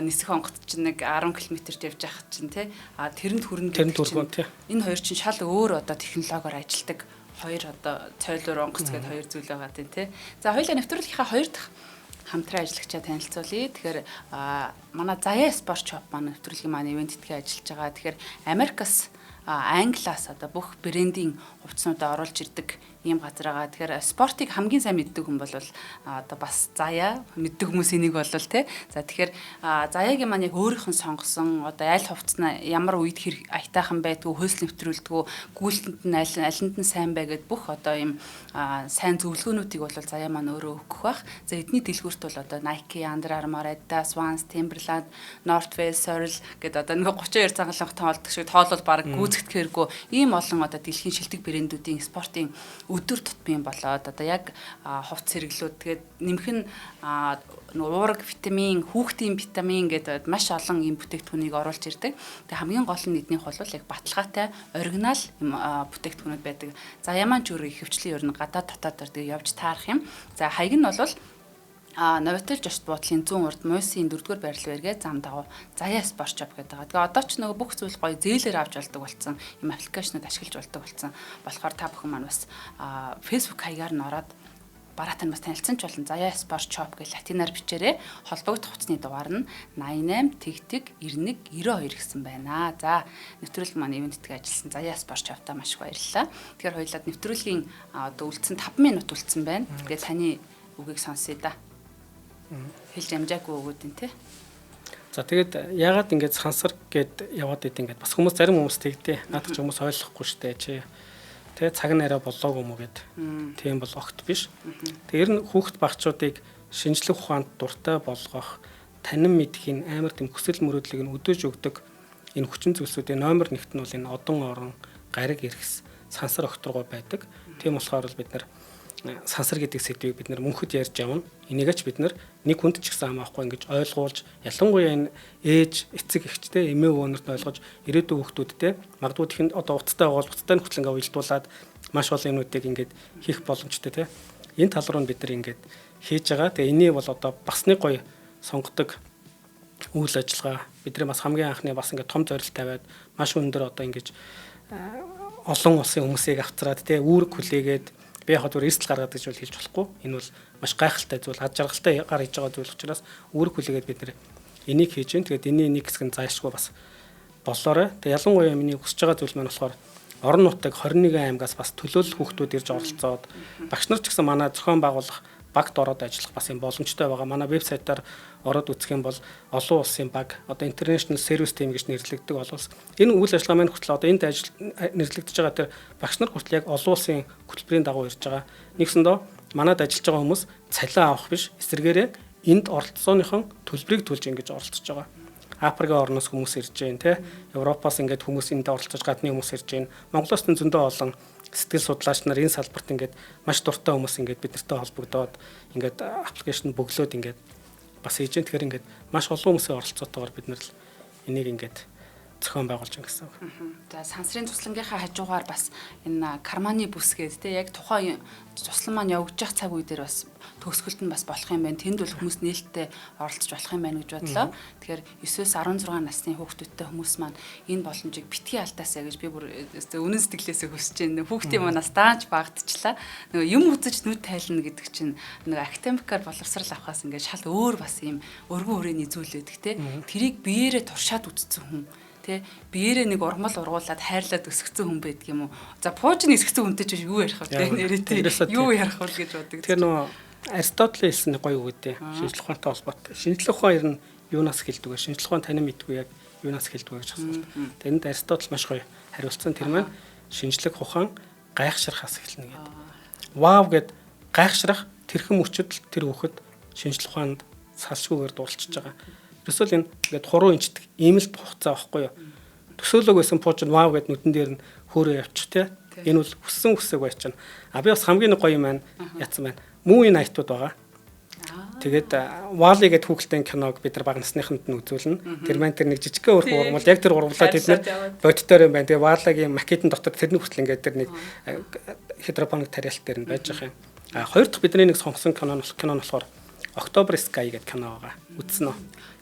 нисэх онгоц чинь нэг 10 км-т явж байхад чинь тий тэрэнд хүрнэ гэдэг чинь энэ хоёр чинь шал өөр одоо технологиор ажилладаг хоёр одоо цойлуур онгоц гэдэг хоёр зүйл байгаа тийм тий. За хоёулаа нэвтрүүлгийнхаа хоёр дахь хамтран ажиллагчаа танилцуулъя. Тэгэхээр манай Заяа Sport Shop маань нэвтрүүлгийн маань ивент этгээ ажиллаж байгаа. Тэгэхээр Америкас Англиас одоо бүх брендийн хувцснуудаа оруулж ирдэг ийм газар байгаа. Тэгэхээр спортыг хамгийн сайн мэддэг хүн бол одоо бас Заяа мэддэг хүмүүсийн нэг болвол тий. За тэгэхээр Заяагийн маань яг өөрийнх нь сонгосон одоо аль хувцснаа ямар үед хэр аятайхан байдгүй, хөөс нэвтрүүлдэггүй, гүйлтэнд нь алинд нь сайн байгаад бүх одоо ийм сайн зөвлөгөөнүүдийг бол Заяа маань өөрөө өгөх бах. За эдний дэлгүүрт бол одоо Nike, Under Armour, Adidas, Vans, Timberland, North Face, Sorel гэдэг одоо нэг 32 цагаалан тоолдог шиг тоолол баг гүйцэтгэх хэрэггүй ийм олон одоо дэлхийн шилдэг брэндүүдийн спортын өдөр тутмын болоод одоо яг хувцс хэрэглүүд тэгээд нэмэх нь уураг витамин, хүүхдийн витамин гэдэг маш олон ийм бүтээгдэхүүнийг оруулж ирдэг. Тэгээд хамгийн гол нь эднийх бол яг баталгаатай оригинал бүтээгдэхүүнүүд байдаг. За ямаан ч өөр ихэвчлэн ер нь гадаад дотоод дээр явж таарах юм. За хаяг нь бол Новотел Жошт буудлын 100 урд Мойсын 4-р байрал бэргээ зам дагуу Заяа Sport Shop гэдэг. Тэгээ одоо ч нөгөө бүх зүйл гоё зээлээр авч болдог болсон. Ийм аппликейшнуд ашиглаж болдог болсон. Болохоор та бүхэн маань бас Facebook хаягаар нь ороод бараатаа бас танилцсан ч болно. Заяа Sport Shop гэж латинаар бичээрэй. Холбогдох хуцсны дугаар нь 88 тэгтэг 91 92 гэсэн байна. За нэвтрүүлэг маань ивент этгээ ажилласан Заяа Sport Shop-та маш их баярлалаа. Тэгэхээр хоёулаа нэвтрүүлгийн одоо үлдсэн 5 минут үлдсэн байна. Тэгээ таны үгийг сонсъё да. Хэлж амжаагүй өгөөдин тий. За тэгээд яагаад ингэж сансар гэд яваад идэв ингээд бас хүмүүс зарим хүмүүс тэгдэ. Наадах ч хүмүүс ойлгохгүй штэ чи. Тэгээ цаг нь арай болоог юм уу гэд. Тийм бол огт биш. Тэр нь хүүхэд багчуудыг шинжлэх ухаанд дуртай болгох, танин мэдхийн амар тийм хүсэл мөрөөдлийг нь өдөөж өгдөг энэ хүчин зүйлсүүдийн номер 1-т нь бол энэ одон орон гариг эргэс сансар огторгоо байдаг. Тийм болохоор бид нар сансар гэдэг сэдвийг бид нар мөнхөд ярьж явна. Энийгээ ч бид нар нэг хүнд ч гэсэн амаахгүй ингэж ойлгуулж, ялангуяа энэ ээж, эцэг эгчтэй, эмээ өвөөнөрт ойлгож, ирээдүйн хүүхдүүдтэй магадгүй тэхэнд одоо уцтай байгаа бол уцтай нөхцөл ингээ уялдуулаад маш олон юмнуудыг ингээд хийх боломжтой тий. Энэ тал руу бид нар ингээд хийж байгаа. Тэгээ энийг бол одоо бас нэг гоё сонгодог үйл ажиллагаа бидний бас хамгийн анхны бас ингээд том зорилт тавиад маш өндөр одоо ингэж олон улсын хүмүүсийг авцраад тий үүрэг хүлээгээд би яг зөв эрсдэл гаргаад гэж бол хэлж болохгүй. Энэ бол маш гайхалтай зүйл, ад жаргалтай гар хийж байгаа зүйл учраас үүрэг хүлээгээд бид нэр энийг хийж гэн. Тэгээд энэний нэг хэсэг нь зайлшгүй бас болоорой. Тэгээд ялангуяа миний хүсэж байгаа зүйл маань болохоор орон нутаг 21 аймагаас бас төлөөлөл хүүхдүүд ирж оролцоод багш нар ч гэсэн манай зохион байгуулах багт ороод ажиллах бас юм боломжтой байгаа. Манай вебсайтаар ороод үзэх юм бол олон улсын баг, одоо International Service Team гэж нэрлэгддэг олонс. Энэ үйл ажиллагаа маань хүртэл одоо энд ажил нэрлэгдэж байгаа тэр багш нар хүртэл яг олон улсын хөтөлбөрийн дагуу ирж байгаа. Нэгсэндээ манад ажиллаж байгаа хүмүүс цалин авах биш, эсвэргээрээ энд оролцооныхон төлбөрийг төлж ингэж оролцож байгаа. Африкийн орноос хүмүүс ирж байна, тий. Европоос ингээд хүмүүс энд оролцож гадны хүмүүс ирж байна. Монголоос нь зөндөө олон сэтгэл судлаач нар энэ салбарт ингээд маш дуртай хүмүүс ингээд бид нартай холбогдоод ингээд аппликейшн бөглөөд ингээд бас хийж байна. Тэгэхээр ингээд маш олон хүмүүсийн оролцоотойгоор бид нар л энийг ингээд зохион байгуулж байгаа гэсэн үг. За сансрын туслангийнхаа хажуугаар бас энэ карманы бүс гэдэг те яг тухайн туслан маань явагдаж явах цаг үе дээр бас төгсгөлт нь бас болох юм байна. Тэнд бол хүмүүс нээлттэй оролцож болох юм байна гэж бодлоо. Тэгэхээр 9-өөс 16 насны хүүхдүүдтэй хүмүүс маань энэ боломжийг битгий алдаасаа гэж би бүр үнэн сэтгэлээсээ хүсэж байна. Хүүхдийн манаас дааж багтчлаа. Нөгөө юм үзэж нүд тайлна гэдэг чинь нөгөө академикаар боловсрал авахаас ингээд шал өөр бас юм өргөн хүрээний зүйл өгдөг те. Тэрийг биеэрээ туршаад үзсэн хүн тэ биеэрээ нэг урмал ургуулад хайрлаад өсгцэн хүн байдаг юм уу? За пуужны өсгцэн хүнтэй ч юу ярих вэ? Нэрээ юу ярих вэ гэж боддог. Тэр нөгөө Аристотель хэлсэн гоё үг үү? Шинжлэх ухаантай холбоотой. Шинжлэх ухаан ер нь юунаас хэлдэг вэ? Шинжлэх ухаан тань мэдгүй яг юунаас хэлдэг вэ гэж асуусан. Тэнд Аристотель маш гоё хариулсан. Тэр маань шинжлэх ухаан гайхшрахаас эхэлнэ гэдэг. Вау гэд гайхшрах тэрхэн мөчөд тэр хүүхэд шинжлэх ухаанд салшгүйгээр дуулчихж байгаа. Ерөөсөө энэ ингээд хуруу инчдэг имэлт хугацаа байхгүй юу? Төсөөлөг байсан пууж нь вау гэд нүдэн дээр нь хөөрөө явчих те. Энэ бол хүссэн хүсэг байж чинь. А би бас хамгийн гоё юм байна. Яцсан байна. Мууи найтууд байгаа. Тэгээд Вали гэдэг хүүхэлдэйн киног бид нар бага насныханд нь үзүүлнэ. Тэр маань тэр нэг жижигхэн ургамал яг тэр ургамлаа тэд нар бодтоор юм байна. Тэгээд Валагийн макетын дотор тэрний хүртэл ингээд тэр нэг хидропоник тариалт дээр нь байж байгаа юм. А хоёр дахь бидний нэг сонгосон кино нь болохоор October Sky гэдэг кино байгаа. Үзсэн үү?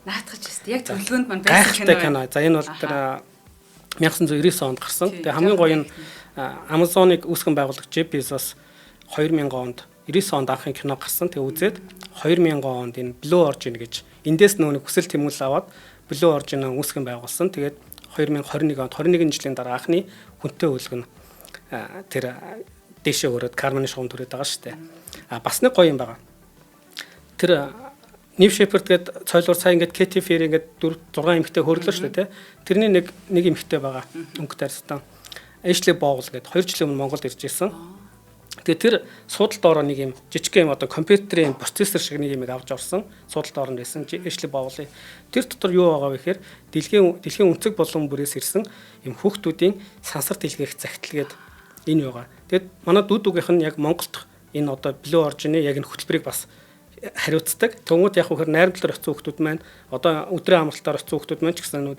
Наатгаж байна. Яг зөвлөгөөнд маань байсан кино. За энэ бол тэр 1999 онд гарсан. Тэгээ хамгийн гоё нь Amazon-ыг үүсгэн байгуулагч Jeff Bezos 2000 онд 99 онд анхын кино гарсан. Тэгээ үзээд 2000 онд энэ Blue Origin гэж эндээс нөгөө хүсэл тэмүүлэл аваад Blue Origin үүсгэн байгуулсан. Тэгээд 2021 онд 21 жилийн дараа анхны хүнтэй үлгэн тэр дэшээ өрөөд Карманы шугам түрээд байгаа шүү дээ. Бас нэг гоё юм байгаа. Тэр Нив Шепард гээд цойлуур цаа ингээд Кэти Фери ингээд 4 6 эмэгтэй хөрлөө шүү дээ. Тэрний нэг эмэгтэй байгаа. Өнгөтэй арстан. Эшли Боул гээд 2 жилийн өмнө Монголд ирж ирсэн. Тэгээ тэр суудалд ороо нэг юм жижиг юм одоо компьютерийн процессор шиг нэг юм авч орсон. Суудалд оронд байсан Эшли Боулын. Тэр дотор юу байгаа вэ гэхээр дэлхийн өнцөг болон бүрээс ирсэн юм хүүхдүүдийн сансар дэлгээх загтал гээд энэ байгаа. Тэгэд манай дүүд үгийнх нь яг Монголд энэ одоо Blue Origin-ы яг энэ хөтөлбөрийг бас хариуцдаг. Тэнгууд яг хөхөр найрамдлаар очсон хүмүүс маань одоо өдрийн амралтаар очсон хүмүүс маань ч гэсэн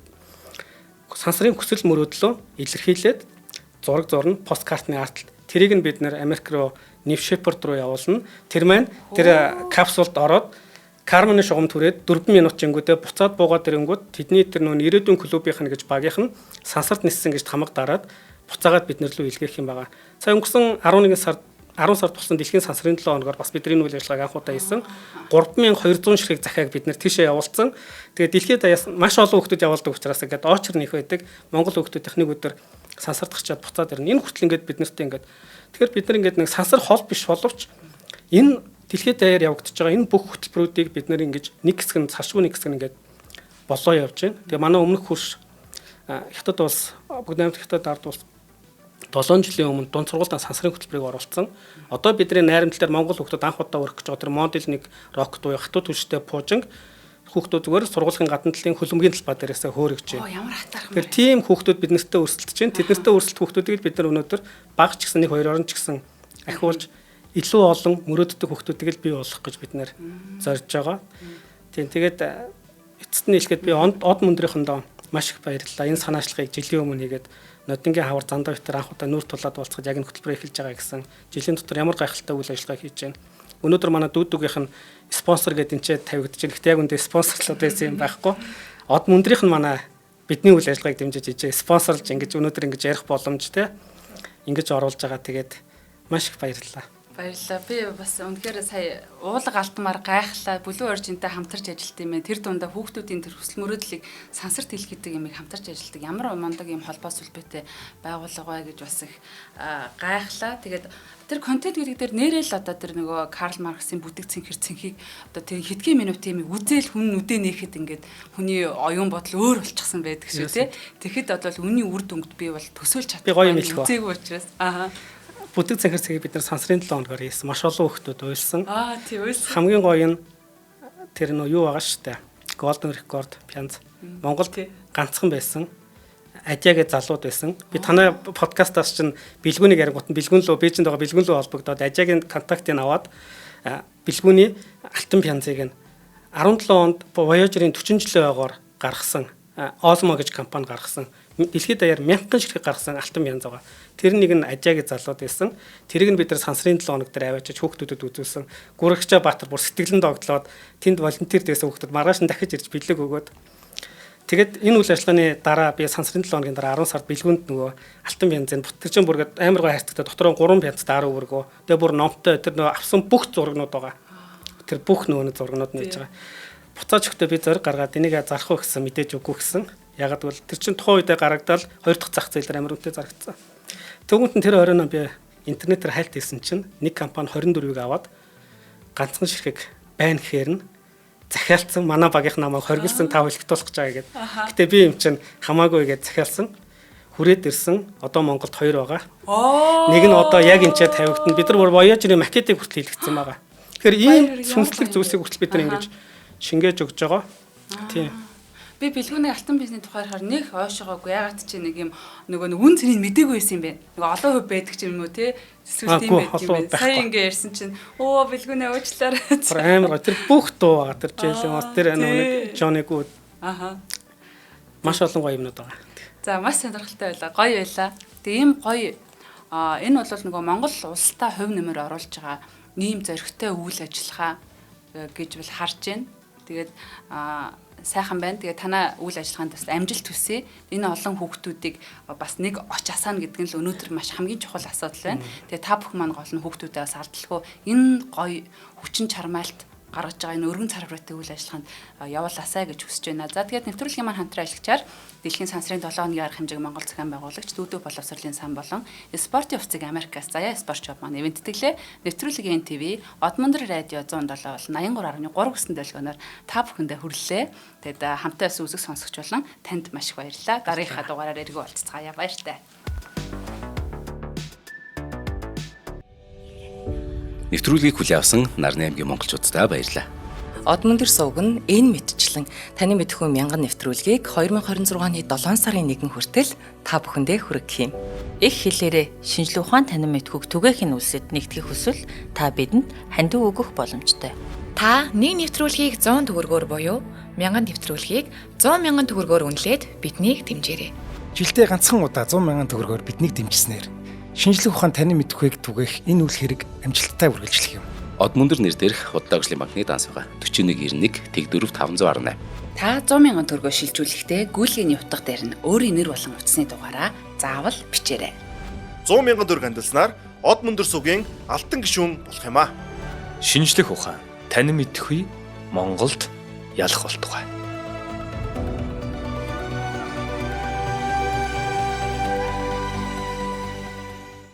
сансрын хүсэл мөрөөдлөө илэрхийлээд зураг зурна, посткартны арт. Тэрийг нь бид нэр Америк руу Нив Шепард руу явуулна. Тэр маань тэр капсулд ороод Карманы шугам түрээд 4 минут чингүүдээ буцаад буугаад ирэнгүүт тэдний тэр нөө ирээдүйн клубийнх нь гэж багийнх нь сансарт ниссэн гэж хамаг дараад буцаагаад бид нар руу илгээх юм байгаа. Сая өнгөрсөн 11 сард 10 сард болсон дэлхийн сансрын 7 хоногор бас бидний үйл ажиллагааг анхудаа хийсэн. 3200 ширхэг захиаг бид нэр тийшээ явуулсан. Тэгээд дэлхийд даяас маш олон хүмүүс явуулдаг учраас ингээд очер нэх байдаг. Монгол хүмүүс техник өдөр сансардах чад буцаад ирнэ. Энэ хүртэл ингээд бид нартай ингээд тэгэхээр бид нар ингээд нэг сансар хол биш боловч энэ дэлхийд даяар явагдаж байгаа энэ бүх хөтөлбөрүүдийг бид нар ингээд нэг хэсэг нь салшгүй нэг хэсэг нь ингээд болоо явж байна. Тэгээ манай өмнөх хурш Хятад улс бүгд найрамд Хятад ард улс 7 жилийн өмнө дунд сургуультаа сансрын хөтөлбөрийг оруулсан. Одоо бидний найрамдал дээр Монгол хүмүүс анх удаа өрөх гэж байгаа тэр модуль 1 рокет буюу хатуу түвштэй пуужинг хүүхдүүд зүгээр сургуулийн гадна талын хөлбөмбөгийн талбай дээрээс хөөрөгч байна. Ямар хатаарх юм. Тэр тийм хүүхдүүд бид нартай өрсөлдөж байна. Тэд нартай өрсөлдөх хүүхдүүдийг бид нар өнөөдөр баг ч гэсэн нэг хоёр орон ч гэсэн ахиулж илүү олон мөрөөддөг хүүхдүүдийг л бий болгох гэж бид нар зорж байгаа. Тийм тэгээд эцэст нь хэлэхэд би од мөндрийнхөндөө маш их баярлалаа. Энэ санаачлагыг жилийн өмнө хийгээд Нодингийн хавар зандаа битэр анх удаа нүүр тулаад болцоход яг энэ хөтөлбөрөө эхэлж байгаа гэсэн жилийн дотор ямар гайхалтай үйл ажиллагаа хийж байна. Өнөөдөр манай дүүдүгийнх нь спонсор гэдэг энэ ч тавигдаж байна. Гэхдээ яг үндэ спонсорлоод байсан юм байхгүй. Од мөндрийнх нь манай бидний үйл ажиллагааг дэмжиж спонсорлж ингэж өнөөдөр ингэж ярих боломжтой ингэж оруулж байгаа. Тэгээд маш их баярлалаа. Баярлалаа. Би бас үнэхээр сая уулга алтмаар гайхлаа. Бүлээн оржинтай хамтарч ажилладаг юм. Тэр дундаа хүүхдүүдийн тэр хүсэл мөрөөдлийг сансарт хэлхийдэг юмыг хамтарч ажилладаг. Ямар мундаг юм холбоо сүлбэтэй байгууллага бай гэж бас их гайхлаа. Тэгээд тэр контент гэдэг дээр нэрэл одоо тэр нөгөө Карл Марксийн бүдэг цэнхийг одоо тэр хэдхэн минутын юм үзэл хүн нүдэ нээхэд ингээд хүний оюун бодол өөр болчихсон байдаг шүү тий. Тэгэхэд одоо үнний үр дүнгд би бол төсөөлж чадахгүй үзээгүй учраас бүдэг цэнхэр цагийг бид нар сансрын 7 хоногор хийсэн. Маш олон хүүхдүүд уйлсан. Тий уйлсан. Хамгийн гоё нь тэр нөө юу байгаа шүү дээ. Golden Record Пянз Монголд ганцхан байсан. Ажиагээ залууд байсан. Би танай подкастаас чинь бэлгүүнийг ярингуут нь бэлгүүн лөө Бээжинд байгаа бэлгүүн лөө холбогдоод ажиагийн контактыг аваад бэлгүүний алтан пянзыг нь 17 онд Voyager-ийн 40 жилийн ойгоор гаргасан Osmo гэж компани гаргасан. Дэлхийд даяар 1000 ширхэг гаргасан алтан пянз байгаа. Тэр нэг нь ажиагийн залууд байсан. Тэрийг нь бид нар сансрын 7 хоног дээр аваачиж хүүхдүүдэд үзүүлсэн. Гүрэгчээ Баатар бүр сэтгэлэн догтлоод тэнд волонтер дээсэн хүүхдүүд маргааш нь дахиж ирж бэлэг өгөөд тэгэд энэ үйл ажиллагааны дараа би сансрын 7 хоногийн дараа 10 сард бэлгүүнд нөгөө алтан пянзын бүтгэрчин бүргээд амар гоо хайрцагтай дотроо 3 пянз дараа өргөө. Тэгээ бүр номтой тэр нөгөө авсан бүх зурагнууд байгаа. Тэр бүх нөгөө зурагнууд нээж байгаа. Буцааж өгтөө би зориг гаргаад энийг зарах уу гэсэн мэдээж үгүй гэсэн. Ягаад гэвэл тэр чин тухайн үедээ гарагдал 2 дахь зах зээлээр амар үнэтэй зарагдсан. Тэгвэл тэр оройн би интернетээр хайлт хийсэн чинь нэг компани 24-ийг аваад ганцхан ширхэг байна гэхээр нь захиалцсан манай багийнх намайг хоригдсан тав хэлхтуулах гэж байгаа гэдэг. Гэтэ би юм чинь хамаагүй гэж захиалсан. Хүрээд ирсэн. Одоо Монголд 2 байгаа. Нэг нь одоо яг энэ ч тавигдана. Бид нар Voyager-ийн макетыг хүртэл хийлгэсэн байгаа. Тэгэхээр ийм сүнслэг зүйлсийг хүртэл бид нар ингэж шингээж өгж байгаа. Тийм. Би бэлгүүний алтан бизнесний тухайгаар нэг ойшоогоогүй. Ягаад чи нэг юм нөгөө үн цэнийг мдээгүй байсан юм бэ? Нөгөө олон хөв байдаг ч юм уу те? Эсвэл тийм байдаг юм бэ? Сая ингэ ярьсан чинь бэлгүүний уучлаарай. Амар тэр бүх дуу байгаа. Тэр Джейлс тэр нэг Johnny Good. Маш олон гоё юмнууд байгаа. За маш сонирхолтой байлаа. Гоё байлаа. Тэгээ ийм гоё энэ бол нөгөө Монгол улстай хувь нэмэр оруулж байгаа ийм зоригтой үйл ажиллагаа гэж бол харж байна. Тэгээд сайхан байна. Тэгээ танай үйл ажиллагаанд бас амжилт хүсье. Энэ олон хүүхдүүдийг бас нэг оч асаана гэдэг нь л өнөөдөр маш хамгийн чухал асуудал байна. Тэгээ та бүхэн маань гол нь хүүхдүүдээ бас алдалгүй энэ гоё хүчин чармаалт гаргаж байгаа энэ өргөн царвраатай үйл ажиллагаанд явуулаасай гэж хүсэж байна. За тэгээд нэвтрүүлгийн маань хамтран ажиллагчаар Дэлхийн сансрын 7 хоногийн арга хэмжээг Монгол захиан байгуулагч Дүүдүү боловсролын сан болон спортын хувцаг Америкаас Заяа спорт шоп маань ивэнттэглээ. Нэвтрүүлгийн ТV Одмондөр радио 107 бол 83.3 гэсэн дэлгөөнөөр та бүхэндээ хүрэлээ. Тэгээд хамтаа үзэг сонсогч болон танд маш их баярлалаа. Дараагийнхаа дугаараар эргүү уулзцаая. Баяртай. Нэвтрүүлгийг хүлээн авсан Нарны аймгийн монголчуудаа баярлалаа. Одмондөр сувг нь энэ мэдчлэн таны мэдхүйн мянган нэвтрүүлгийг 2026 оны 7 сарын 1 хүртэл та бүхэндээ хүргэх юм. Их хэлээрээ шинжлэх ухаан танин мэдхүйг түгээхийн үлсэд нэгтгэх хүсвэл та бидэнд хандив өгөх боломжтой. Та нэг нэвтрүүлгийг 100 төгрөгөөр буюу 1000 нэвтрүүлгийг 100 мянган төгрөгөөр үнэлээд биднийг дэмжээрэй. Жилдээ ганцхан удаа 100 мянган төгрөгөөр биднийг дэмжснээр шинжлэх ухаан танин мэдхүйг түгээх энэ үйл хэрэг амжилттай үргэлжлэх юм. Одмондөр нэр дээрх Худалдаа өвчлийн банкны данс байгаа 4191 Тэг 4 518. Та 100,000 төгрөгөөр шилжүүлэхдээ гүйлгээний утга дээр нь өөрийн нэр болон утасны дугаараа заавал бичээрэй. 100,000 төгрөг хандалснаар Одмондөр сувгийн алтан гишүүн болох юм а. Шинжлэх ухаан танин мэдхүй Монголд ялах болтугай.